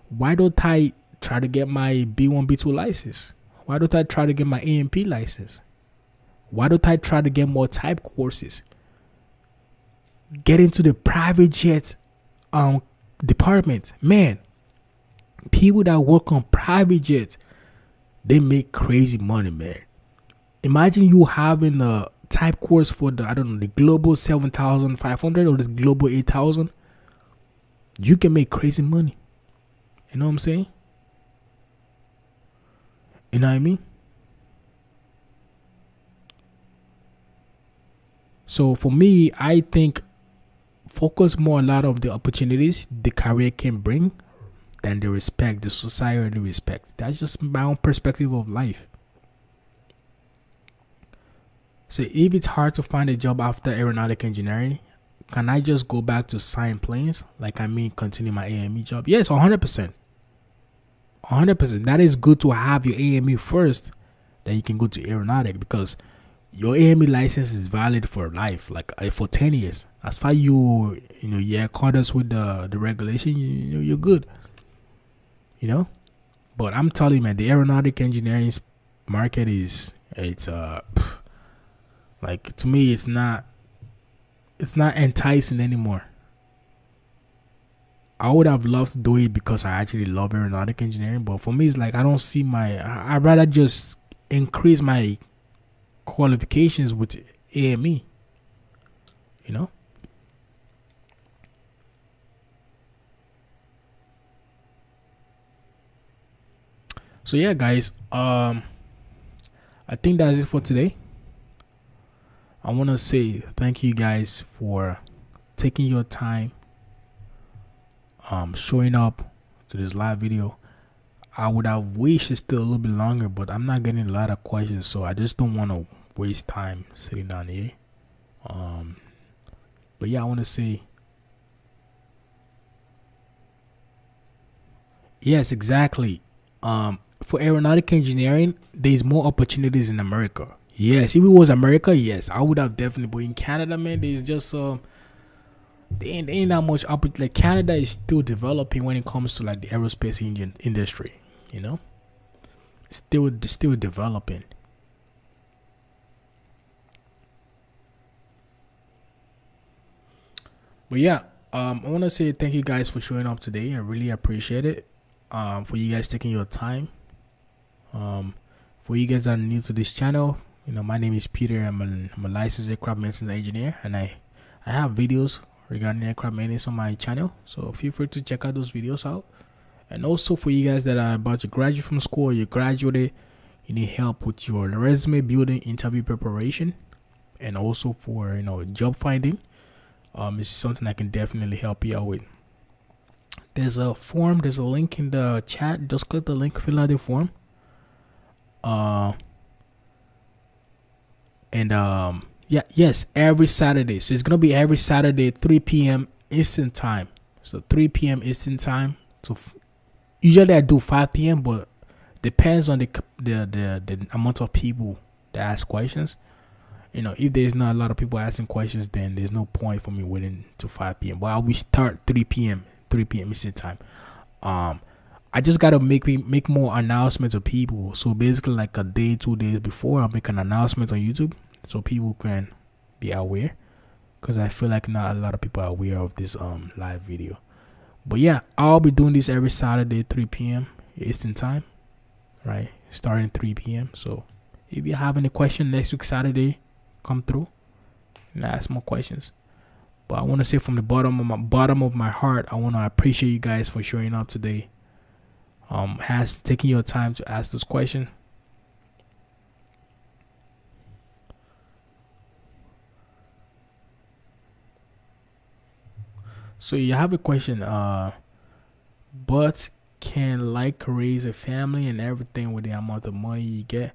why don't I try to get my B1, B2 license? Why don't I try to get my A&P license? Why don't I try to get more type courses? Get into the private jet department. Man, people that work on private jets, they make crazy money, man. Imagine you having a type course for the Global 7500 or the Global 8000. You can make crazy money. You know what I'm saying? You know what I mean? So for me, I think focus more a lot of the opportunities the career can bring than the respect, the society respect. That's just my own perspective of life. So if it's hard to find a job after aeronautic engineering, can I just go back to sign planes? Continue my AME job? Yes, 100%. 100%. That is good to have your AME first. Then you can go to aeronautic because your AME license is valid for life, like for 10 years. As far you're accordance with the regulation, you're good. You know? But I'm telling you, man, the aeronautic engineering market like, to me, it's not enticing anymore. I would have loved to do it because I actually love aeronautic engineering, but for me, it's like I'd rather just increase my qualifications with AME. You know? So yeah, guys, I think that's it for today. I want to say thank you guys for taking your time, showing up to this live video. I would have wished it's still a little bit longer, but I'm not getting a lot of questions, so I just don't want to waste time sitting down here. But yeah, I want to say, yes, exactly. For aeronautic engineering, there's more opportunities in America. Yes, if it was America, yes, I would have definitely. But in Canada, man, there's just There ain't that much opportunity. Like Canada is still developing when it comes to like the aerospace engine industry. You know, still developing. But yeah, I want to say thank you guys for showing up today. I really appreciate it. For you guys taking your time. For you guys that are new to this channel, my name is Peter. I'm a licensed aircraft maintenance engineer, and I have videos regarding aircraft maintenance on my channel. So feel free to check out those videos out. And also for you guys that are about to graduate from school, or you graduated, you need help with your resume building, interview preparation, and also for job finding. It's something I can definitely help you out with. There's a form, there's a link in the chat. Just click the link, fill out the form. Yes, every Saturday. So it's gonna be every Saturday, 3 p.m. Eastern time. So 3 p.m. Eastern time. So usually I do 5 p.m. but depends on the amount of people that ask questions. If there's not a lot of people asking questions, then there's no point for me waiting to 5 p.m. But I will start 3 p.m. Eastern time. I just gotta make more announcements of people. So basically, like a day, 2 days before, I'll make an announcement on YouTube so people can be aware. Because I feel like not a lot of people are aware of this live video. But yeah, I'll be doing this every Saturday, 3 p.m. Eastern time, right? Starting 3 p.m. So if you have any question next week Saturday, come through and ask more questions. But I want to say from the bottom of my heart, I want to appreciate you guys for showing up today. Has taken your time to ask this question. So you have a question, but can raise a family and everything with the amount of money you get?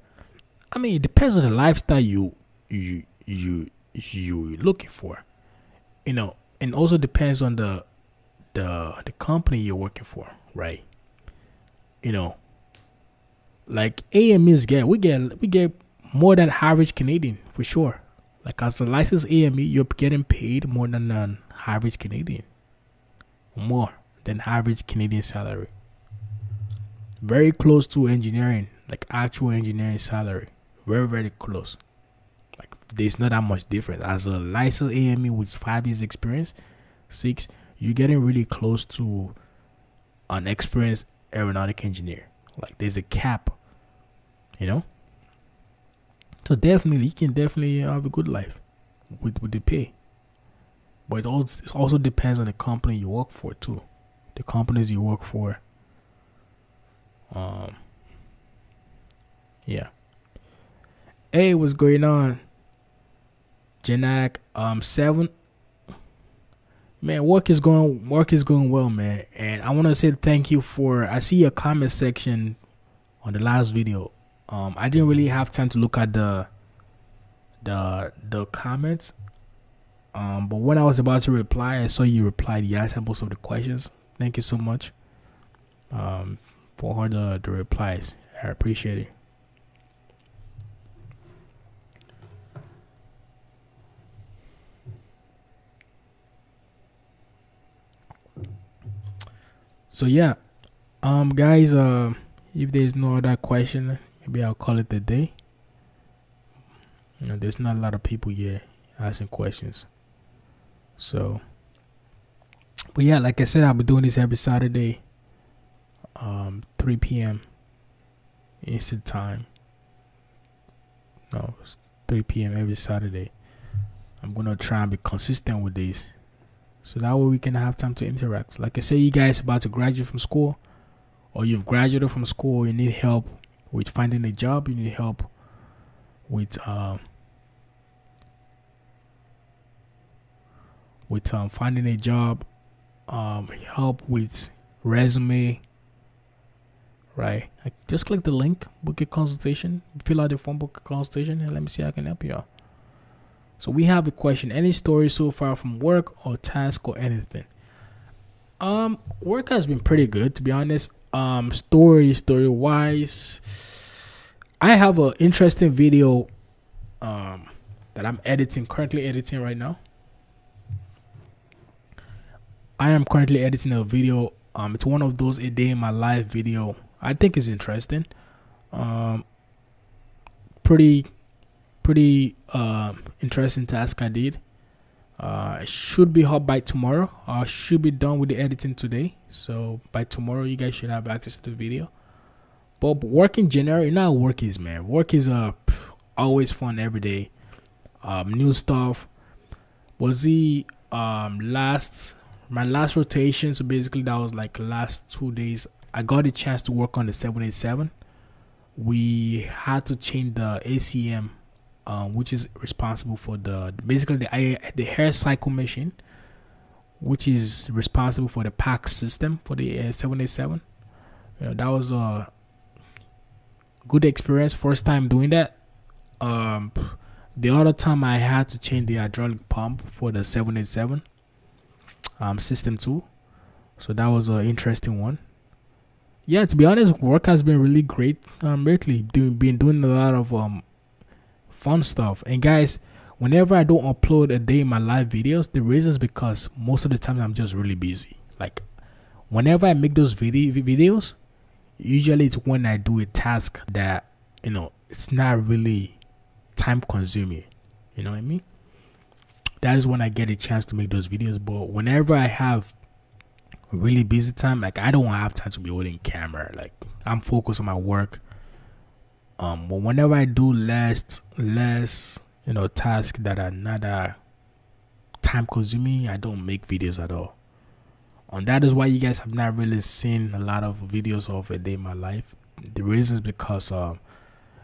I mean, it depends on the lifestyle you looking for, and also depends on the company you're working for, right? Like AMEs we get more than average Canadian for sure. Like as a licensed AME, you're getting paid more than an average Canadian, more than average Canadian salary. Very close to engineering, like actual engineering salary. Very, very close. Like there's not that much difference. As a licensed AME with 5 years experience, 6, you're getting really close to an experienced aeronautic engineer. Like there's a cap, So definitely, you can definitely have a good life with the pay. But it also depends on the company you work for too. The companies you work for. Yeah. Hey, what's going on? Janak, 7. Man, work is going well, man. And I want to say thank you I see your comment section on the last video. I didn't really have time to look at the comments. But when I was about to reply, I saw you replied. You answered most of the questions. Thank you so much. For all the replies. I appreciate it. So yeah, guys, if there's no other question, maybe I'll call it a day. There's not a lot of people here asking questions. So, but yeah, like I said, I'll be doing this every Saturday, 3 p.m. Eastern time. No, it's 3 p.m. every Saturday. I'm gonna try and be consistent with this, so that way we can have time to interact. Like I say, you guys about to graduate from school, or you've graduated from school, you need help with finding a job, you need help with finding a job, help with resume, right? Just click the link, book a consultation, fill out the form, book a consultation, and let me see how I can help you out. So we have a question: any stories so far from work or task or anything? Work has been pretty good, to be honest. Story wise, I have an interesting video that I'm currently editing right now. I am currently editing a video. It's one of those a day in my life video. I think it's interesting. Um, pretty interesting task I did. It should be up by tomorrow. Should be done with the editing today. So by tomorrow, you guys should have access to the video. But work in general, you know how work is, man. Work is always fun every day. New stuff. Was the my last rotation? So basically, that was like last 2 days. I got a chance to work on the 787. We had to change the ACM, which is responsible for basically the hair cycle machine, which is responsible for the pack system for the 787. That was a good experience. First time doing that. The other time I had to change the hydraulic pump for the 787 system 2. So that was an interesting one. Yeah, to be honest, work has been really great lately. Been doing a lot of fun stuff. And guys, whenever I don't upload a day in my live videos, the reason is because most of the time I'm just really busy. Like whenever I make those videos, usually it's when I do a task that it's not really time consuming. You know what I mean? That is when I get a chance to make those videos. But whenever I have really busy time, like I don't have time to be holding camera. Like I'm focused on my work. But whenever I do less tasks that are not time consuming, I don't make videos at all. And that is why you guys have not really seen a lot of videos of a day in my life. The reason is because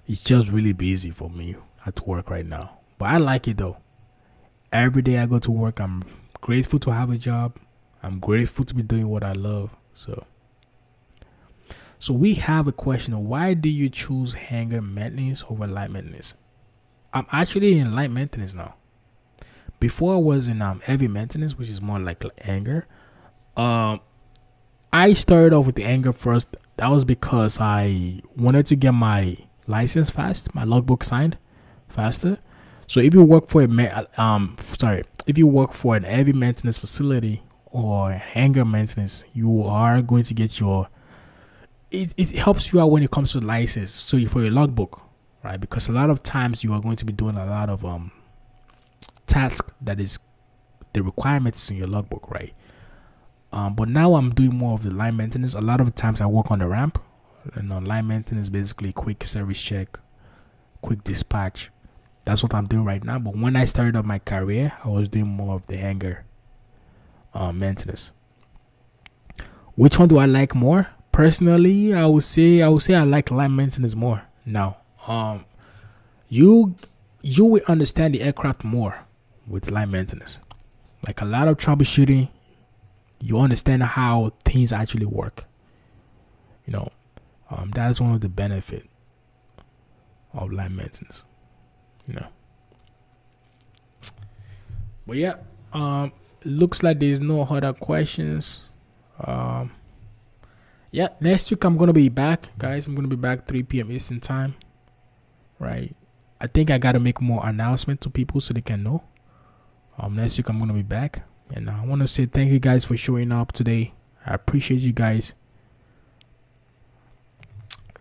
it's just really busy for me at work right now. But I like it though. Every day I go to work, I'm grateful to have a job. I'm grateful to be doing what I love. So we have a question. Why do you choose hangar maintenance over light maintenance? I'm actually in light maintenance now. Before I was in heavy maintenance, which is more like hangar. I started off with the hangar first. That was because I wanted to get my license fast, my logbook signed faster. So if you work for if you work for an heavy maintenance facility or hangar maintenance, you are going to get it helps you out when it comes to license. So for your logbook, right? Because a lot of times you are going to be doing a lot of tasks that is the requirements in your logbook, right? But now I'm doing more of the line maintenance. A lot of times I work on the ramp, and line maintenance basically quick service check, quick dispatch. That's what I'm doing right now. But when I started up my career, I was doing more of the hangar maintenance. Which one do I like more? Personally, I would say I like line maintenance more. Now, you will understand the aircraft more with line maintenance. Like a lot of troubleshooting, you understand how things actually work. That is one of the benefits of line maintenance. But yeah, looks like there's no other questions. Yeah, next week I'm gonna be back, guys. I'm gonna be back 3 p.m. Eastern time. Right. I think I gotta make more announcement to people so they can know. Next week I'm gonna be back, and I want to say thank you guys for showing up today. I appreciate you guys.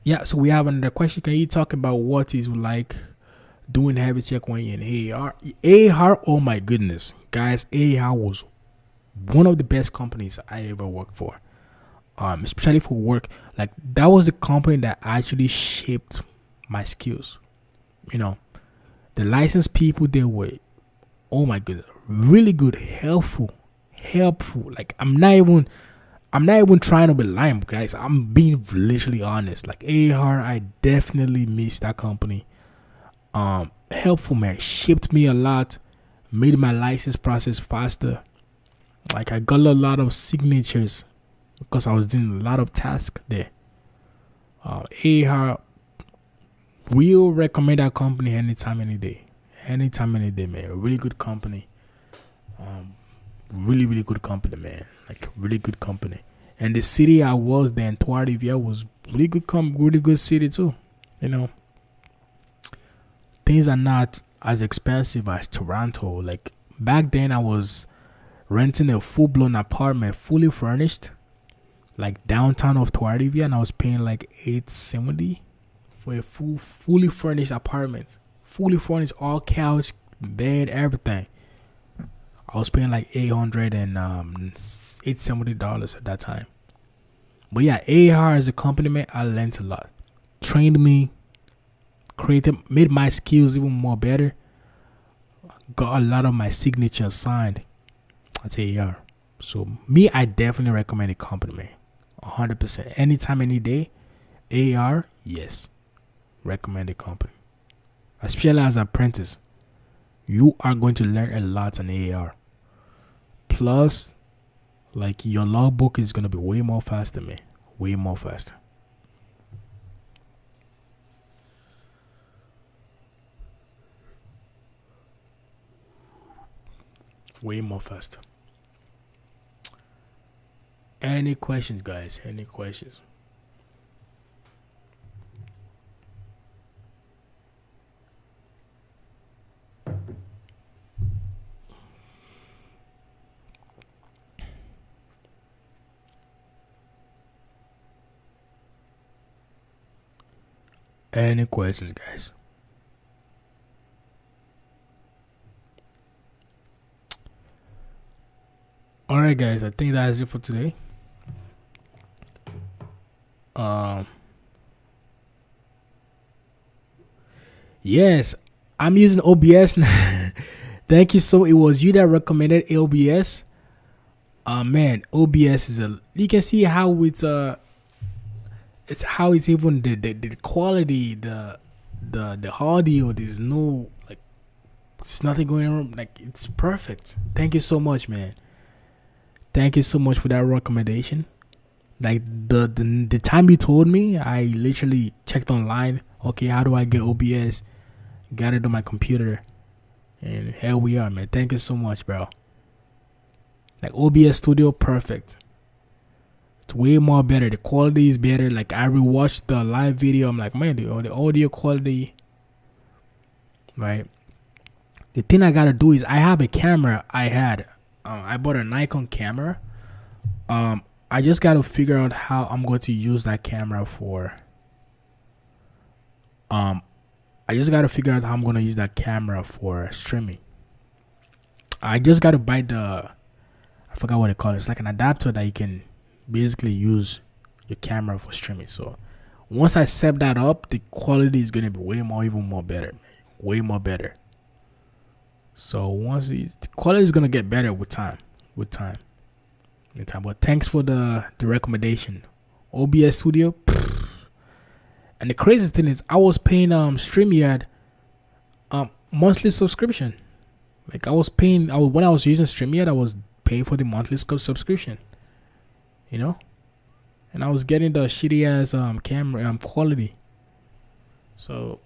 Yeah, so we have another question. Can you talk about what is like doing heavy check when you're in AAR? AAR, oh my goodness, guys, AAR was one of the best companies I ever worked for. Especially for work. Like that was the company that actually shaped my skills. The licensed people, they were, oh my goodness, really good, helpful. Like I'm not even trying to be lying, guys. I'm being literally honest. Like AAR, I definitely miss that company. Helpful, man. Shaped me a lot. Made my license process faster. Like I got a lot of signatures because I was doing a lot of tasks there. AAR, we'll recommend that company anytime, any day. Anytime, any day, man. A really good company. Really, really good company, man. Like really good company. And the city I was there in Trois-Rivières was really good city too. Things are not as expensive as Toronto. Like back then I was renting a full-blown apartment, fully furnished, like downtown of Tuarivia, and I was paying like 870 for a fully furnished apartment. Fully furnished, all couch, bed, everything. I was paying like $870 at that time. But yeah, AR as a company, man, I learned a lot. Trained me, made my skills even more better. Got a lot of my signatures signed at AR. So me, I definitely recommend the company, man. 100%. Anytime, any day. AR, yes. Recommend the company. Especially as an apprentice. You are going to learn a lot on AR. Plus, like, your logbook is going to be way more faster, man. Way more faster. Way more faster. Any questions, guys? Any questions? Any questions, guys? Alright, guys, I think that's it for today. Yes, I'm using OBS. Thank you. So it was you that recommended OBS. Man, OBS is you can see how it's even the quality, the audio, there's no, like, there's nothing going wrong, like, it's perfect. Thank you so much, man. Thank you so much for that recommendation. Like, the time you told me, I literally checked online. Okay, how do I get OBS? Got it on my computer, and here we are, man. Thank you so much, bro. Like, OBS Studio, perfect. It's way more better. The quality is better. Like, I rewatched the live video. I'm like, man, the audio quality, right? The thing I gotta do is I have a camera. I bought a Nikon camera. I just gotta figure out how I'm going to use that camera for. I just gotta figure out how I'm gonna use that camera for streaming. I just gotta buy I forgot what it called. It's like an adapter that you can basically use your camera for streaming. So once I set that up, the quality is gonna be even more better, way more better. So once the quality is gonna get better with time. But thanks for the recommendation. OBS Studio. And the crazy thing is, I was paying StreamYard monthly subscription. Like, when I was using StreamYard, I was paying for the monthly subscription. You know, and I was getting the shitty ass camera quality. So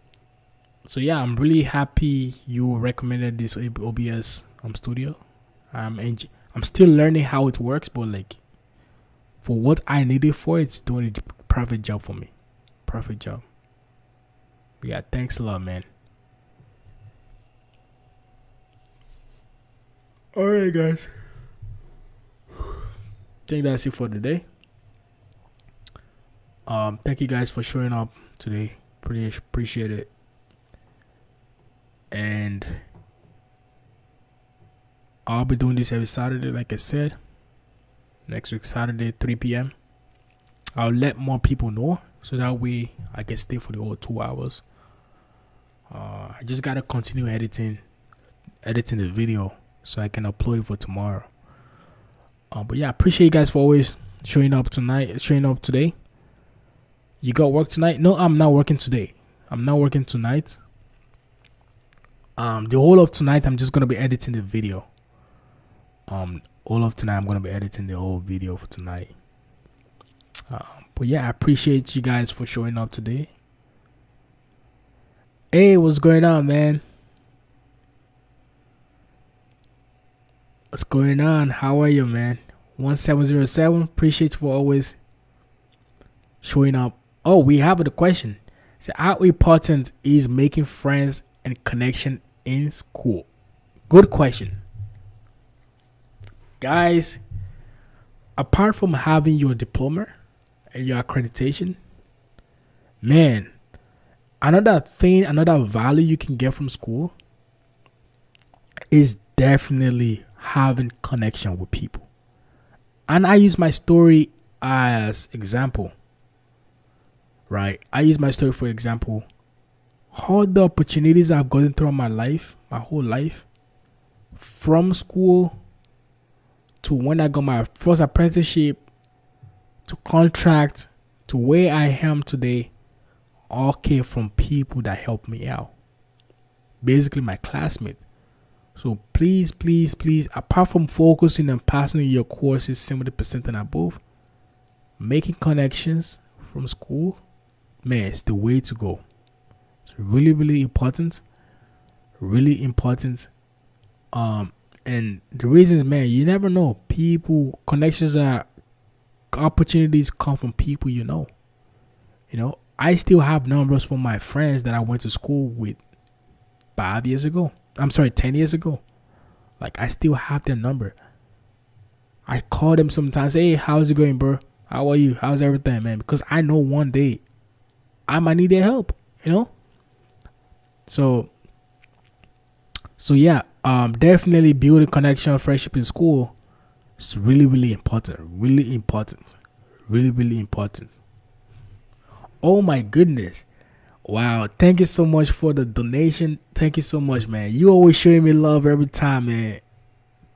yeah, I'm really happy you recommended this OBS Studio. I'm still learning how it works, but like, for what I need it for, it's doing a perfect job for me. Perfect job. Yeah, thanks a lot, man. Alright, guys. I think that's it for today. Thank you guys for showing up today. Pretty appreciate it. And I'll be doing this every Saturday, like I said. Next week, Saturday, 3 p.m. I'll let more people know, so that way I can stay for the whole 2 hours. I just gotta continue editing the video so I can upload it for tomorrow. But yeah, I appreciate you guys for always showing up today. You got work tonight? No, I'm not working today. I'm not working tonight. The whole of tonight, I'm just gonna be editing the video. All of tonight, I'm gonna be editing the whole video for tonight. But yeah, I appreciate you guys for showing up today. Hey, what's going on, man? What's going on? How are you, man? 1707. Appreciate you for always showing up. Oh, we have the question. So, how important is making friends and connection in school? Good question. Guys, apart from having your diploma and your accreditation, man, another value you can get from school is definitely having connection with people. And I use my story as example, right? I use my story for example. All the opportunities I've gotten throughout my life, my whole life, from school to when I got my first apprenticeship to contract to where I am today, all came from people that helped me out. Basically, my classmates. So please, apart from focusing on passing your courses 70% and above, making connections from school, man, it's the way to go. It's really important. Really important. And the reasons, man, you never know. Connections are opportunities come from people you know. You know, I still have numbers from my friends that I went to school with 10 years ago. Like, I still have their number. I call them sometimes. Hey, how's it going, bro? How are you? How's everything, man? Because I know one day I might need their help, you know? So yeah, definitely building connection, friendship in school is really important. Really important. Oh my goodness. Wow, thank you so much for the donation. Thank you so much, man. You always showing me love every time, man.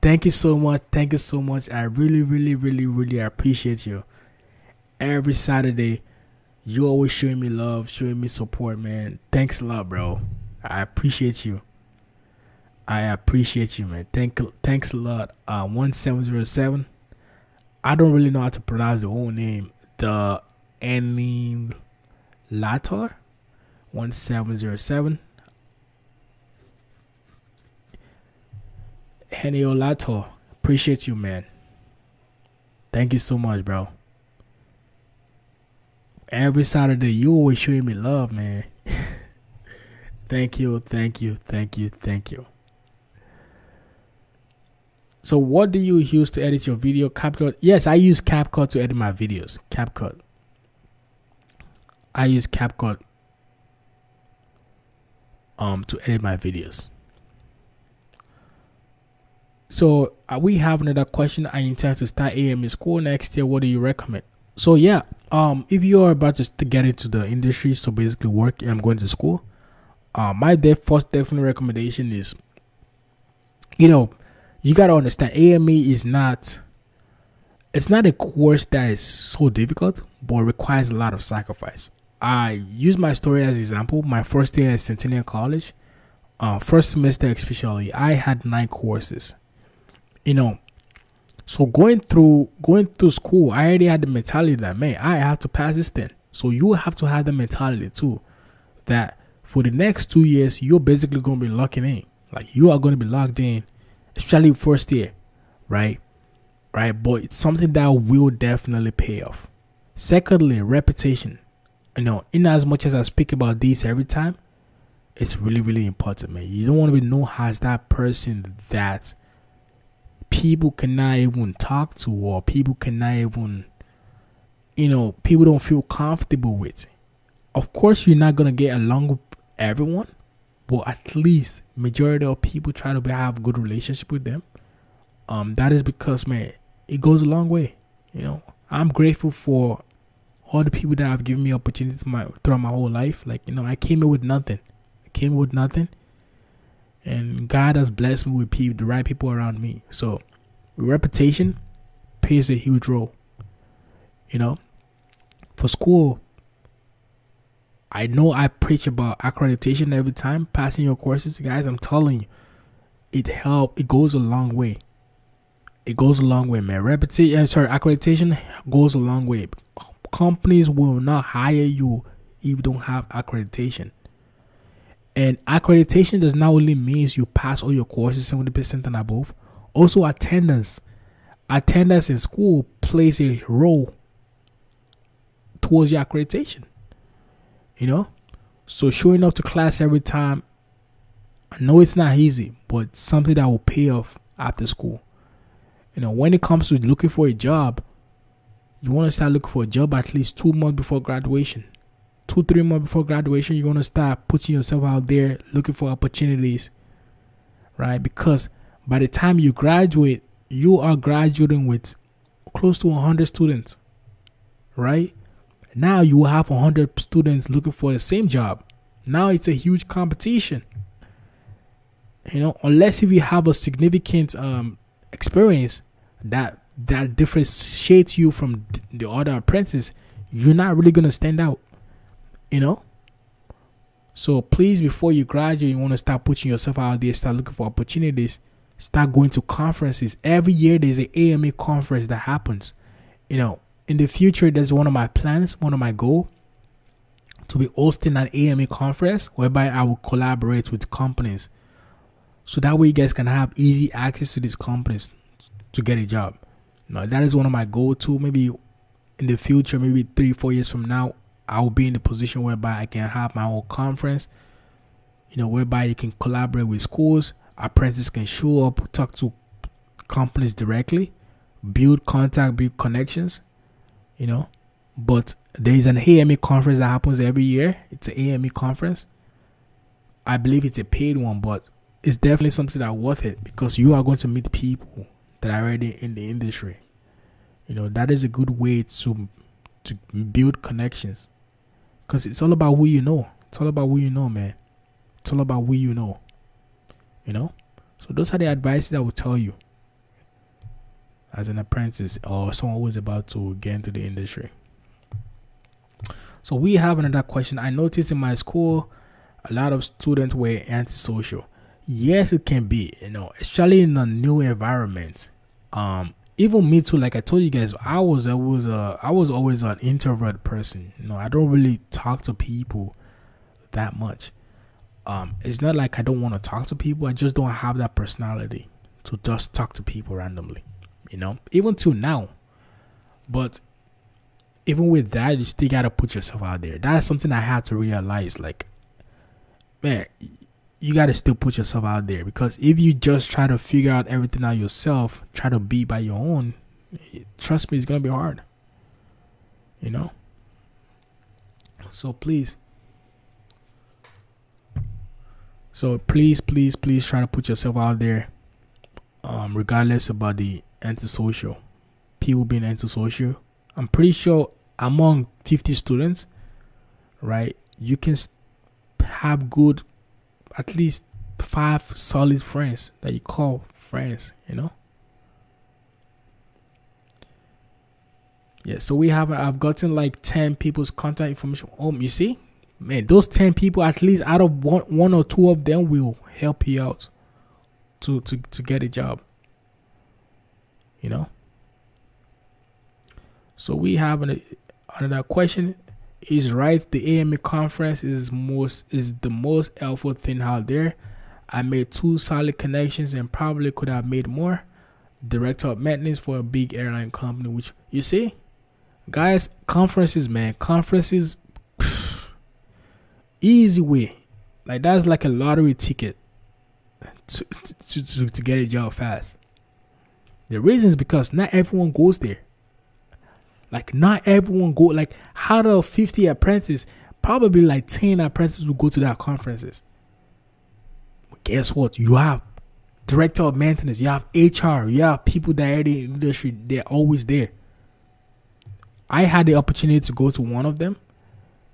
Thank you so much. I really appreciate you. Every Saturday, you always showing me love, showing me support, man. Thanks a lot, bro. I appreciate you. Man. Thanks a lot. 1707. I don't really know how to pronounce the whole name. The Enilator 1707. Heniolato. Appreciate you, man. Thank you so much, bro. Every Saturday, you always showing me love, man. Thank you. So what do you use to edit your video? CapCut? Yes, I use CapCut to edit my videos. I use CapCut to edit my videos. So we have another question. I intend to start AME school next year. What do you recommend? So yeah, if you are about to get into the industry, so basically work, I'm going to school. My first definite recommendation is, you gotta understand AME is not. It's not a course that is so difficult, but requires a lot of sacrifice. I use my story as an example. My first year at Centennial College, first semester especially, I had 9 courses. So going through school, I already had the mentality that, man, I have to pass this thing. So you have to have the mentality too, that for the next 2 years, you're basically going to be locking in. Like, you are going to be locked in, especially first year, right? But it's something that will definitely pay off. Secondly, reputation. In as much as I speak about this every time, it's really important, man. You don't want to be known as that person that people cannot even talk to, or people cannot even, people don't feel comfortable with. Of course, you're not going to get along with everyone, but at least majority of people try to have a good relationship with them. That is because, man, it goes a long way. I'm grateful for all the people that have given me opportunities throughout my whole life. Like, I came in with nothing. And God has blessed me with the right people around me. So reputation plays a huge role. For school, I know I preach about accreditation every time, passing your courses. Guys, I'm telling you, it goes a long way. It goes a long way, man. Accreditation goes a long way. Companies will not hire you if you don't have accreditation. And accreditation does not only mean you pass all your courses 70% and above. Also, attendance. Attendance in school plays a role towards your accreditation. So showing up to class every time, I know it's not easy, but it's something that will pay off after school. When it comes to looking for a job, you want to start looking for a job at least 2 months before graduation. 2-3 months before graduation, you're going to start putting yourself out there looking for opportunities, right? Because by the time you graduate, you are graduating with close to 100 students, right? Now you will have 100 students looking for the same job. Now it's a huge competition. Unless if you have a significant experience that differentiates you from the other apprentices, you're not really going to stand out. So please, before you graduate, you want to start putting yourself out there, start looking for opportunities, start going to conferences. Every year there's an AMA conference that happens. In the future, that's one of my plans, one of my goals, to be hosting an AMA conference whereby I will collaborate with companies. So that way you guys can have easy access to these companies to get a job. That is one of my goals too. Maybe in the future, maybe 3-4 years from now, I will be in the position whereby I can have my own conference, whereby you can collaborate with schools. Apprentices can show up, talk to companies directly, build contact, build connections, But there is an AMA conference that happens every year. It's an AMA conference. I believe it's a paid one, but it's definitely something that's worth it because you are going to meet people that are already in the industry. That is a good way to build connections, because it's all about who you know. It's all about who you know, man. It's all about who you know. So those are the advices I would tell you as an apprentice or someone who is about to get into the industry. So we have another question. I noticed in my school, a lot of students were antisocial. Yes, it can be, especially in a new environment. Even me too. Like I told you guys, I was always an introvert person. I don't really talk to people that much. It's not like I don't want to talk to people. I just don't have that personality to just talk to people randomly. Even till now. But even with that, you still gotta put yourself out there. That's something I had to realize. Like, man, you gotta still put yourself out there, because if you just try to figure out everything out yourself, try to be by your own, trust me, it's gonna be hard. So please try to put yourself out there, regardless about the antisocial people being antisocial. I'm pretty sure among 50 students, right, you can have good, at least 5 solid friends that you call friends. Yeah, so I've gotten like 10 people's contact information. You see, man, those 10 people, at least out of one or two of them will help you out to get a job. So we have another question. Is right, the AMA conference is the most helpful thing out there. I made 2 solid connections and probably could have made more. Director of maintenance for a big airline company, which you see, guys, conferences, easy way. Like, that's like a lottery ticket to get a job fast. The reason is because not everyone goes there. Like, not everyone go. Like, out of 50 apprentices, probably like 10 apprentices will go to that conferences. But guess what? You have director of maintenance, you have HR, you have people that are in the industry. They're always there. I had the opportunity to go to one of them,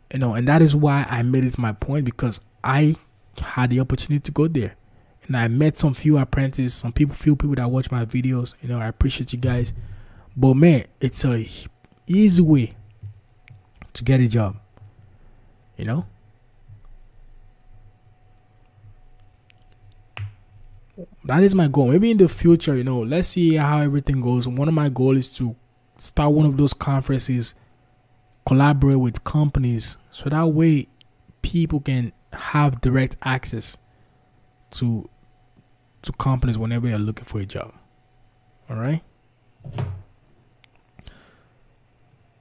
and that is why I made it my point, because I had the opportunity to go there, and I met some few apprentices, few people that watch my videos. I appreciate you guys, but man, it's a easy way to get a job. That is my goal. Maybe in the future, let's see how everything goes. One of my goals is to start one of those conferences, collaborate with companies, so that way people can have direct access to companies whenever they're looking for a job. All right.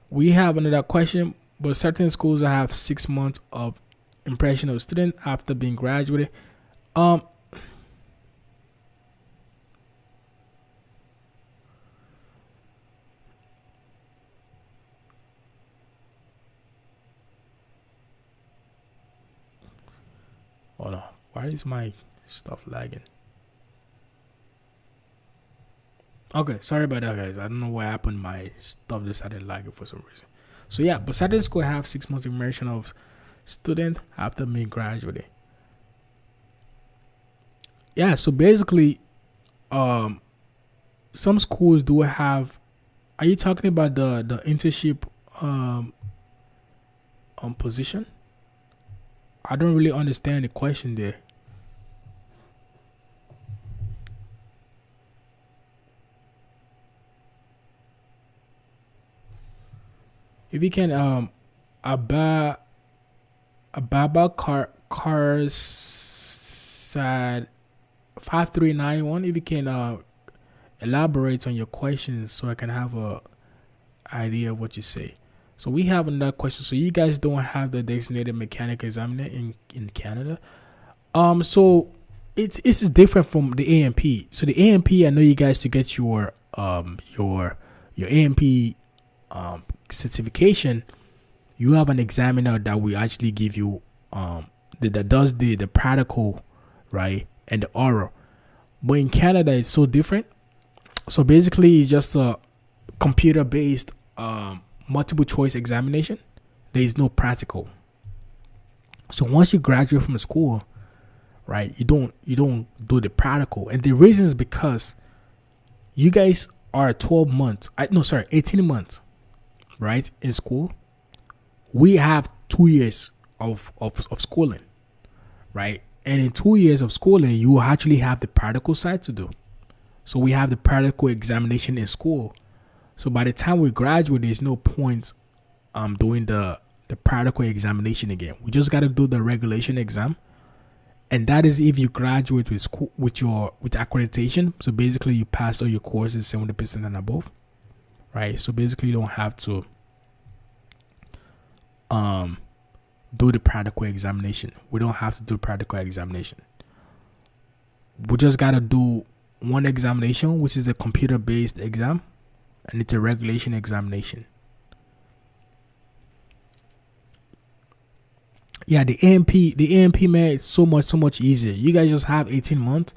We have another question. But certain schools that have 6 months of impression of student after being graduated. Hold on. Why is my stuff lagging? Okay, sorry about that, guys. I don't know what happened. My stuff decided lagging for some reason. So yeah, but certain school have 6 months immersion of student after me graduating. Yeah, so basically, some schools do have. Are you talking about the internship position? I don't really understand the question there. If you can Abba Cars sad 5391. If you can elaborate on your questions so I can have a idea of what you say. So we have another question. So you guys don't have the designated mechanic examiner in Canada. So it's different from the AMP. So the AMP, I know you guys to get your AMP certification, you have an examiner that will actually give you that does the practical, right, and the oral. But in Canada, it's so different. So basically, it's just a computer-based multiple choice examination. There is no practical. So once you graduate from school, right, you don't do the practical, and the reason is because you guys are 18 months, right, in school. We have 2 years of schooling, right? And in 2 years of schooling, you actually have the practical side to do. So we have the practical examination in school. So by the time we graduate, there's no point doing the practical examination again. We just got to do the regulation exam. And that is if you graduate with school with accreditation. So basically you pass all your courses 70% and above. Right? So basically you don't have to do the practical examination. We don't have to do practical examination. We just gotta do one examination, which is a computer-based exam, and it's a regulation examination. Yeah, the AMP man, it's so much easier. You guys just have 18 months,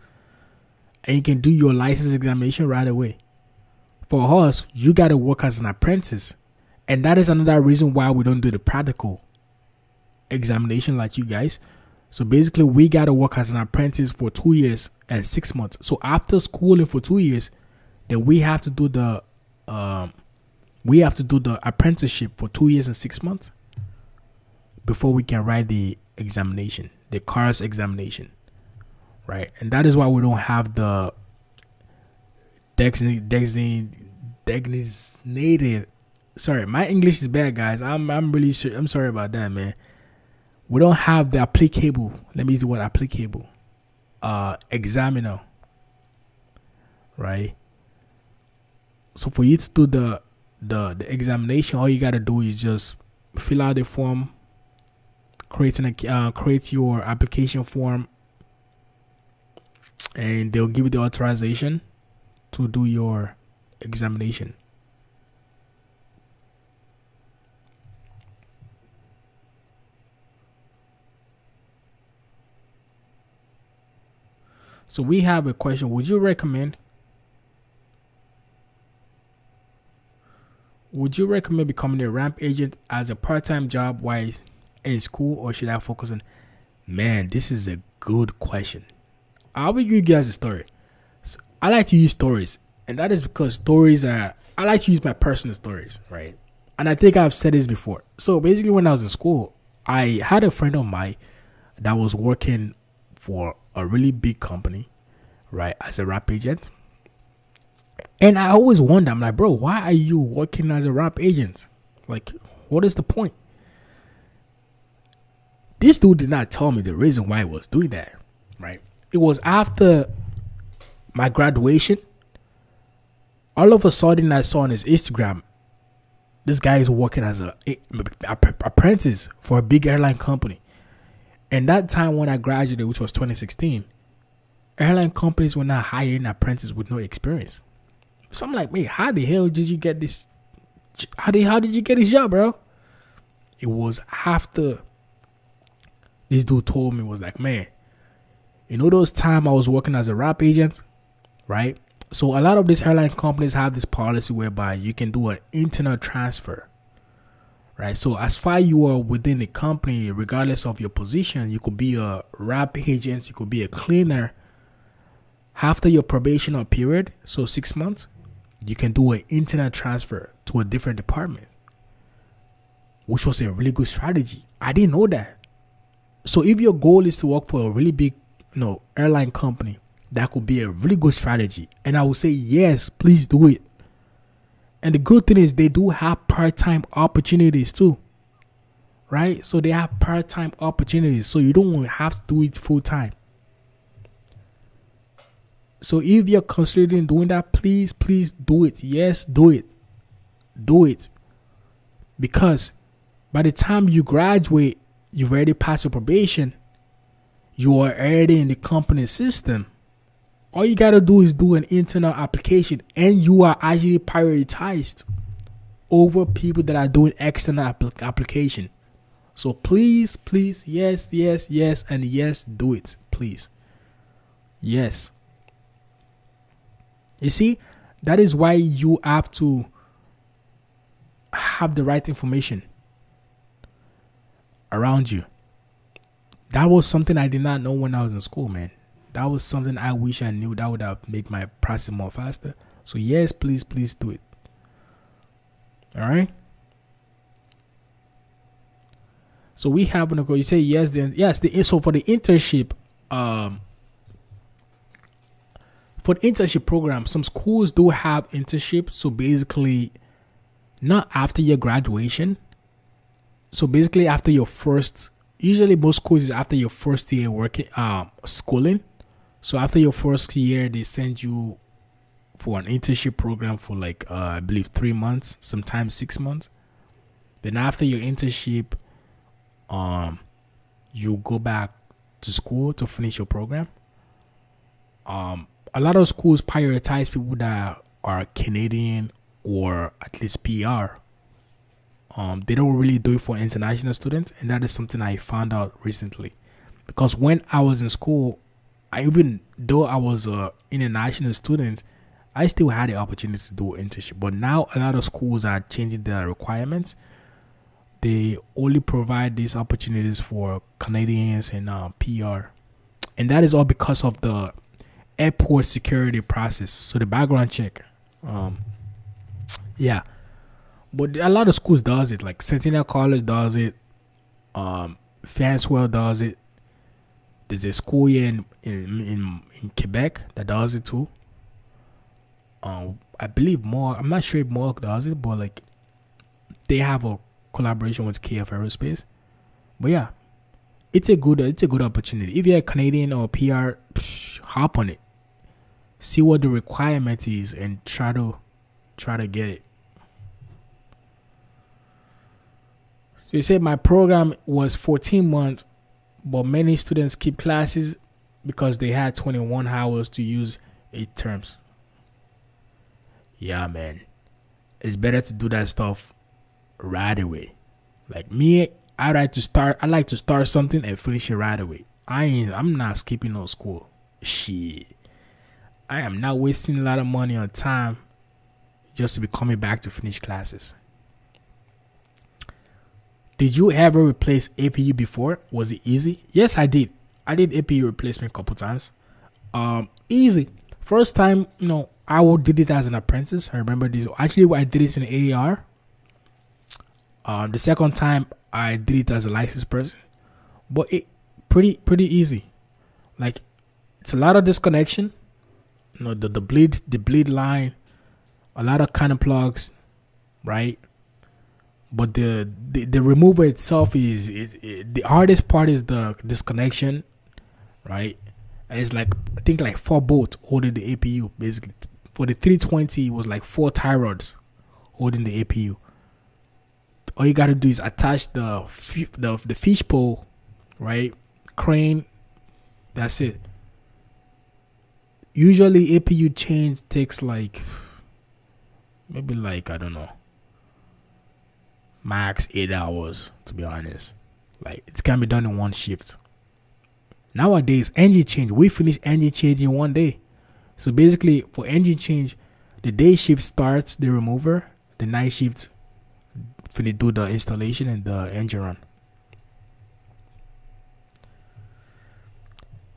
and you can do your license examination right away. For us, you gotta work as an apprentice, and that is another reason why we don't do the practical examination like you guys. So basically, we gotta work as an apprentice for 2 years and 6 months. So after schooling for 2 years, then we have to do the apprenticeship for 2 years and 6 months before we can write the examination, the CARS examination, right? And that is why we don't have the designated. Sorry, my English is bad, guys. I'm really sure. I'm sorry about that, man. We don't have the applicable. Let me use the word applicable. Examiner, right? So for you to do the examination, all you gotta do is just fill out the form, create your application form, and they'll give you the authorization to do your examination. So we have a question. Would you recommend becoming a ramp agent as a part-time job while in school, or should I focus on? Man, this is a good question. I'll give you guys a story. So I like to use stories, and that is because I like to use my personal stories, right? And I think I've said this before. So basically, when I was in school, I had a friend of mine that was working for a really big company, right, as a rap agent. And I always wonder, I'm like, bro, why are you working as a rap agent? Like, what is the point? This dude did not tell me the reason why he was doing that, right? It was after my graduation. All of a sudden, I saw on his Instagram, this guy is working as a apprentice for a big airline company. And that time when I graduated, which was 2016, airline companies were not hiring apprentices with no experience. So I'm like, wait, how the hell did you get this? How did you get this job, bro? It was after this dude told me, was like, man, Those time I was working as a rap agent, right? So a lot of these airline companies have this policy whereby you can do an internal transfer, right? So as far you are within the company, regardless of your position, you could be a rap agent, you could be a cleaner. After your probational period, so 6 months, you can do an internal transfer to a different department, which was a really good strategy. I didn't know that. So if your goal is to work for a really big, airline company, that could be a really good strategy. And I would say, yes, please do it. And the good thing is they do have part-time opportunities too, right? So they have part-time opportunities. So you don't have to do it full-time. So if you're considering doing that, please do it. Yes, do it. Do it. Because by the time you graduate, you've already passed your probation. You are already in the company system. All you got to do is do an internal application, and you are actually prioritized over people that are doing external application. So please, yes, and yes, do it. Please. Yes. You see, that is why you have to have the right information around you. That was something I did not know when I was in school, man. That was something I wish I knew. That would have made my process more faster. So yes, please do it. All right. So we have to go. You say yes, then yes. So for the internship, for the internship program, some schools do have internship. So basically, not after your graduation. So basically, after your first. Usually most schools is after your first year working schooling. So after your first year, they send you for an internship program for like I believe 3 months, sometimes 6 months. Then after your internship, you go back to school to finish your program. A lot of schools prioritize people that are Canadian or at least PR. They don't really do it for international students, and that is something I found out recently. Because when I was in school, even though I was an international student, I still had the opportunity to do an internship. But now a lot of schools are changing their requirements. They only provide these opportunities for Canadians and PR. And that is all because of the airport security process. So the background check. Yeah. But a lot of schools does it. Like Centennial College does it. Fanswell does it. There's a school here in Quebec that does it too. I believe more. I'm not sure if more does it, but like they have a collaboration with KF Aerospace. But yeah, it's a good opportunity. If you're a Canadian or PR, hop on it. See what the requirement is and try to get it. So you said my program was 14 months, but many students keep classes because they had 21 hours to use 8 terms. Yeah, man. It's better to do that stuff right away. Like me, I like to start something and finish it right away. I'm not skipping no school. Shit. I am not wasting a lot of money on time just to be coming back to finish classes. Did you ever replace APU before? Was it easy? Yes, I did. I did APU replacement a couple times. Easy. First time, I did it as an apprentice. I remember this. Actually, I did it in AR. The second time, I did it as a licensed person. But it pretty easy. Like, it's a lot of disconnection. The bleed line, a lot of kind of plugs, right? But the remover itself is the hardest part is the disconnection, right? And it's like I think like 4 bolts holding the APU. Basically, for the 320, it was like 4 tie rods holding the APU. All you gotta do is attach the fish pole, right? Crane. That's it. Usually APU change takes like maybe like I don't know. Max 8 hours, to be honest. Like it can be done in one shift. Nowadays, engine change, we finish engine change in one day. So basically, for engine change, the day shift starts the remover, the night shift for they do the installation and the engine run.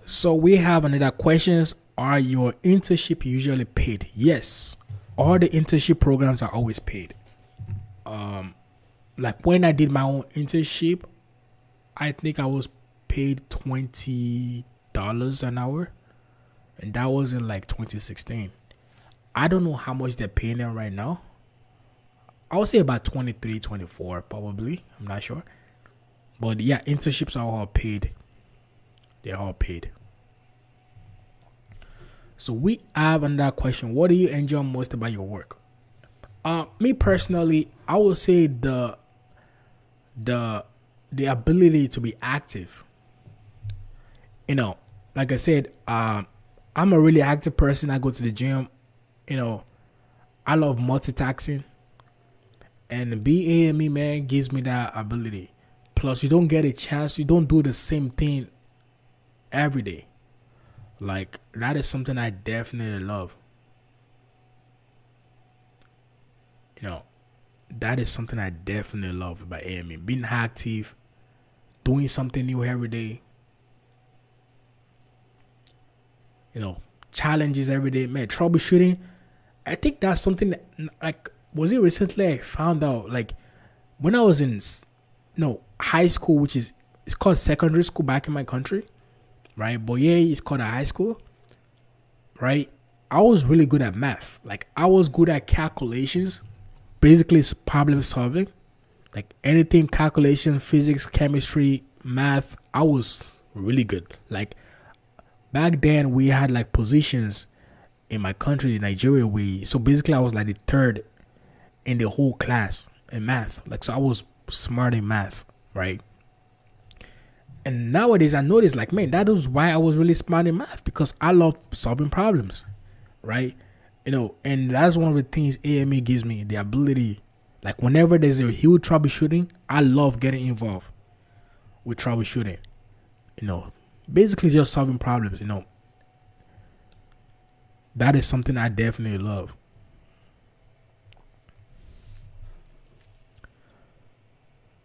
So we have another questions. Are your internship usually paid? Yes, all the internship programs are always paid. Like when I did my own internship, I think I was paid $20 an hour, and that was in like 2016. I don't know how much they're paying them right now. I would say about 23, 24 probably. I'm not sure. But yeah, internships are all paid. They're all paid. So we have another question. What do you enjoy most about your work? Me personally, I would say the ability to be active. You know, like I said, I'm a really active person. I go to the gym. You know, I love multitasking. And being AME, man, gives me that ability. Plus, you don't get a chance. You don't do the same thing every day. Like, that is something I definitely love. You know, that is something I definitely love about AME. Being active, doing something new every day. You know, challenges every day. Man, troubleshooting. I think that's something that, like, was it recently I found out, like, when I was in, high school, which is, it's called secondary school back in my country, right? But yeah, it's called a high school, right? I was really good at math. Like, I was good at calculations. Basically, it's problem solving. Like, anything calculation, physics, chemistry, math, I was really good. Like, back then, we had, like, positions in my country, in Nigeria. So basically, I was, like, the third in the whole class in math. Like, so I was smart in math, right? And nowadays I noticed, like, man, that was why I was really smart in math, because I love solving problems, right? You know, and that's one of the things AME gives me, the ability. Like, whenever there's a huge troubleshooting, I love getting involved with troubleshooting. You know, basically just solving problems, you know. That is something I definitely love.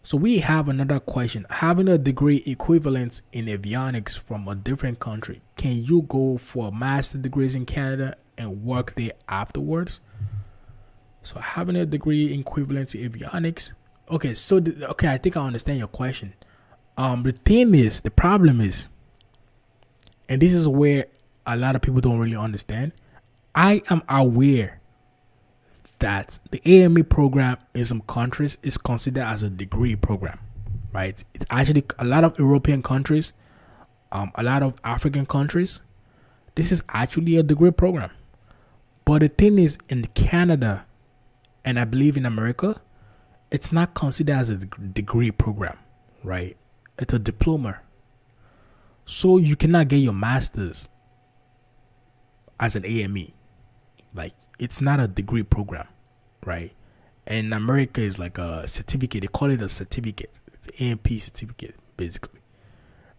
So we have another question. Having a degree equivalent in avionics from a different country, can you go for master degrees in Canada and work there afterwards? So having a degree equivalent to avionics. Okay, so I think I understand your question. The problem is, and this is where a lot of people don't really understand. I am aware that the AME program in some countries is considered as a degree program, right? It's actually a lot of European countries, a lot of African countries. This is actually a degree program. But the thing is, in Canada, and I believe in America, it's not considered as a degree program, right? It's a diploma. So you cannot get your master's as an AME. Like, it's not a degree program, right? And America is like a certificate. They call it a certificate. It's an AMP certificate, basically,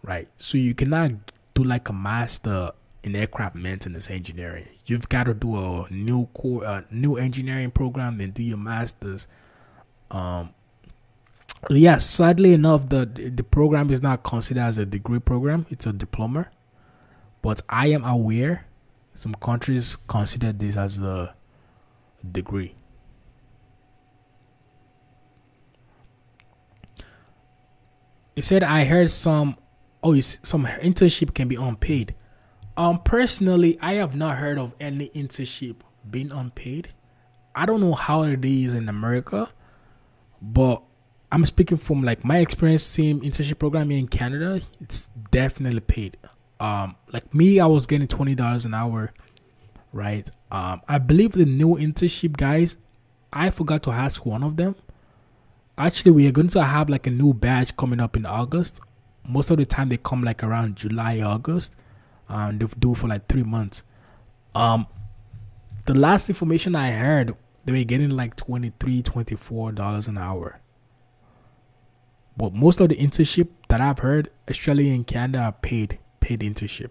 right? So you cannot do like a master in aircraft maintenance engineering. You've got to do a new engineering program, then do your master's. Yeah, sadly enough, the program is not considered as a degree program. It's a diploma. But I am aware some countries consider this as a degree. You said I heard some internship can be unpaid. Personally, I have not heard of any internship being unpaid. I don't know how it is in America, but I'm speaking from like my experience seeing internship program in Canada. It's definitely paid. Like me, I was getting $20 an hour, right? I believe the new internship guys, I forgot to ask one of them. Actually, we are going to have like a new batch coming up in August. Most of the time they come like around July, August. They do it for like 3 months. The last information I heard, they were getting like $23, $24 an hour. But most of the internship that I've heard, especially in Canada, are paid paid internship.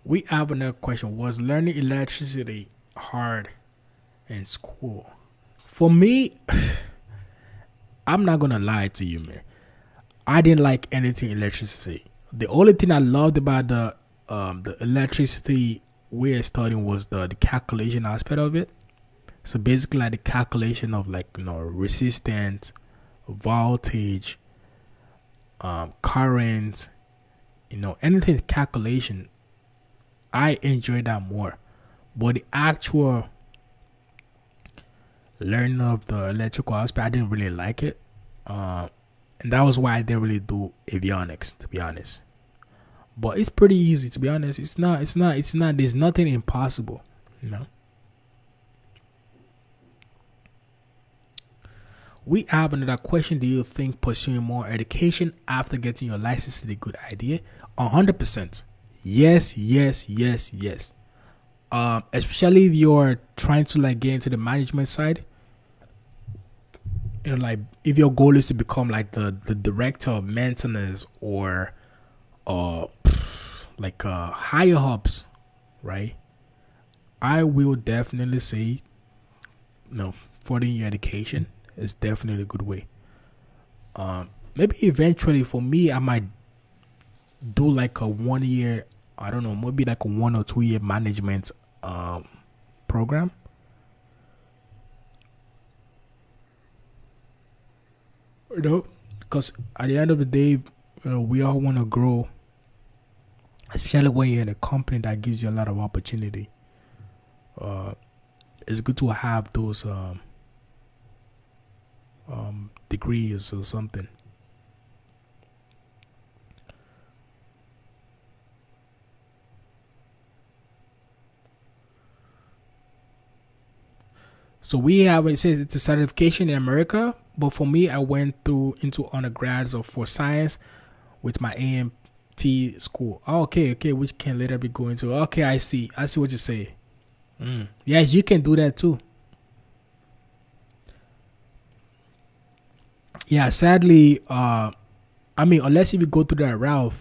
We have another question. Was learning electricity hard in school? For me, I'm not gonna lie to you, man. I didn't like anything electricity. The only thing I loved about the electricity we are studying was the calculation aspect of it. So basically, like the calculation of like resistance, voltage, current, anything calculation. I enjoy that more, but the actual learning of the electrical aspect, I didn't really like it, and that was why I didn't really do avionics, to be honest. But it's pretty easy, to be honest. It's not. It's not. It's not. There's nothing impossible, you know. We have another question. Do you think pursuing more education after getting your license is a good idea? 100%. Yes, yes, yes, yes. Especially if you're trying to like get into the management side. Like if your goal is to become like the director of maintenance or like higher ups, right? I will definitely say no, furthering your education is definitely a good way. Maybe eventually for me, I might do like a 1 year, I don't know, maybe like a 1 or 2 year management program. Because at the end of the day, we all want to grow, especially when you're in a company that gives you a lot of opportunity. It's good to have those degrees or something. So we have, it says it's a certification in America, but for me, I went through into undergrads of for science with my AMT school. Oh, okay, which can later be going to. Okay, I see what you say. Yes, you can do that too. Yeah, sadly, I mean, unless if you go through that route,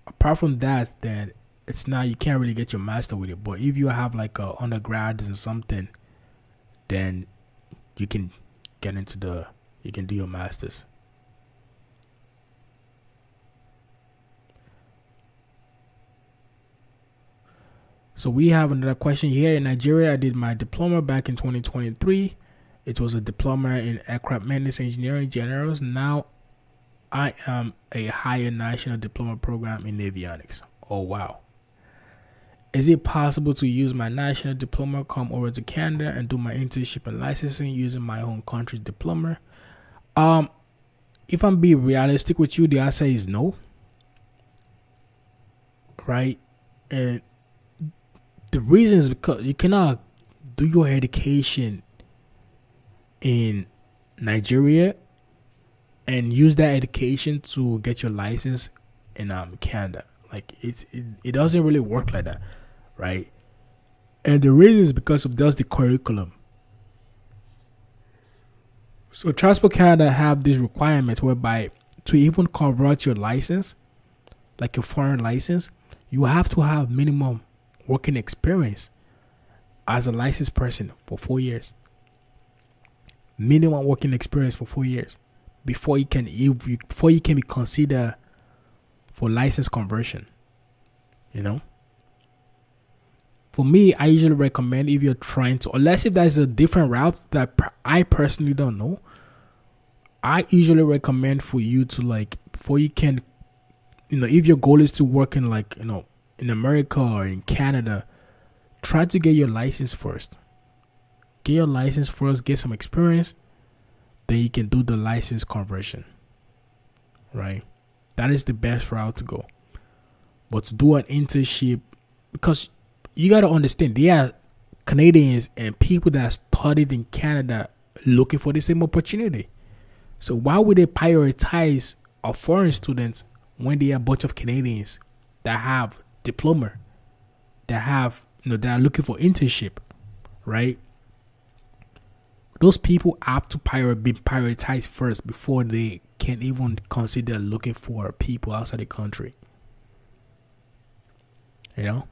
apart from that, then it's not, you can't really get your master with it. But if you have like a undergrad or something, then you can get into you can do your masters. So we have another question here. In Nigeria, I did my diploma back in 2023. It was a diploma in aircraft maintenance engineering generals. Now I am a higher national diploma program in avionics. Oh wow. Is it possible to use my national diploma, come over to Canada and do my internship and licensing using my home country's diploma? If I'm being realistic with you, the answer is no. Right? And the reason is because you cannot do your education in Nigeria and use that education to get your license in Canada. Like it doesn't really work like that, right? And the reason is because of just the curriculum. So Transport Canada have these requirements whereby to even convert your license, like your foreign license, you have to have minimum working experience as a licensed person for 4 years. Minimum working experience for 4 years before you can be considered for license conversion. For me, I usually recommend, if you're trying to, unless if there's a different route that I personally don't know, I usually recommend for you to, like, before you can, if your goal is to work in, like, in America or in Canada, try to get your license first. Get your license first, get some experience, then you can do the license conversion. Right? That is the best route to go. But to do an internship, because you got to understand, there are Canadians and people that studied in Canada looking for the same opportunity. So why would they prioritize a foreign students when there are a bunch of Canadians that have diploma? that have, that are looking for internship, right? Those people have to be prioritized first before they can even consider looking for people outside the country. You know?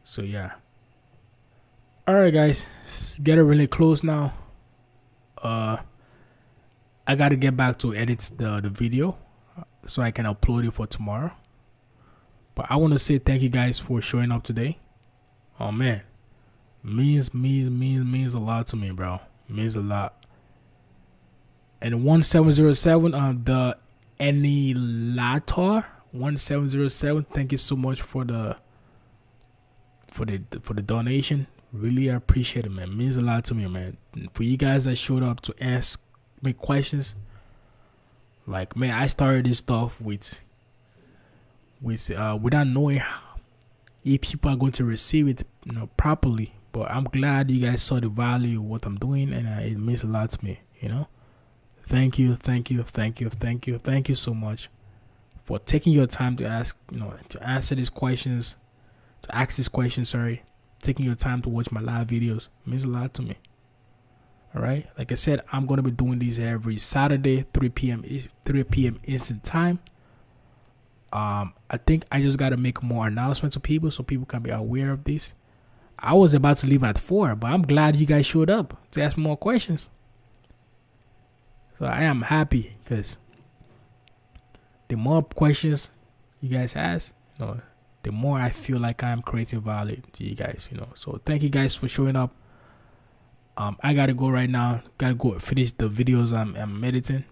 So yeah. Alright guys, it's getting really close now. I gotta get back to edit the video so I can upload it for tomorrow. But I want to say thank you guys for showing up today. Oh man, means a lot to me, bro. Means a lot. And 1707 on the Annihilator 1707. Thank you so much for the donation. Really appreciate it, man. Means a lot to me, man. For you guys that showed up to ask me questions, like, man, I started this stuff with without knowing if people are going to receive it, properly. But I'm glad you guys saw the value of what I'm doing, and it means a lot to me. Thank you so much for taking your time to ask, to answer these questions, to ask these questions. Sorry, taking your time to watch my live videos means a lot to me. All right, like I said, I'm gonna be doing these every Saturday, 3 p.m. Eastern time. I think I just gotta make more announcements to people so people can be aware of this. I was about to leave at 4, but I'm glad you guys showed up to ask more questions. So I am happy because the more questions you guys ask, the more I feel like I'm creating value to you guys. So thank you guys for showing up. I gotta go right now. Gotta go finish the videos I'm editing.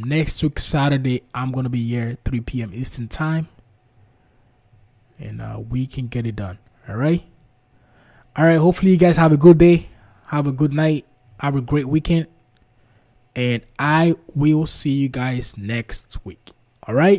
Next week Saturday I'm gonna be here 3 p.m. Eastern time, and we can get it done. All right. Hopefully you guys have a good day, have a good night, have a great weekend, and I will see you guys next week. All right.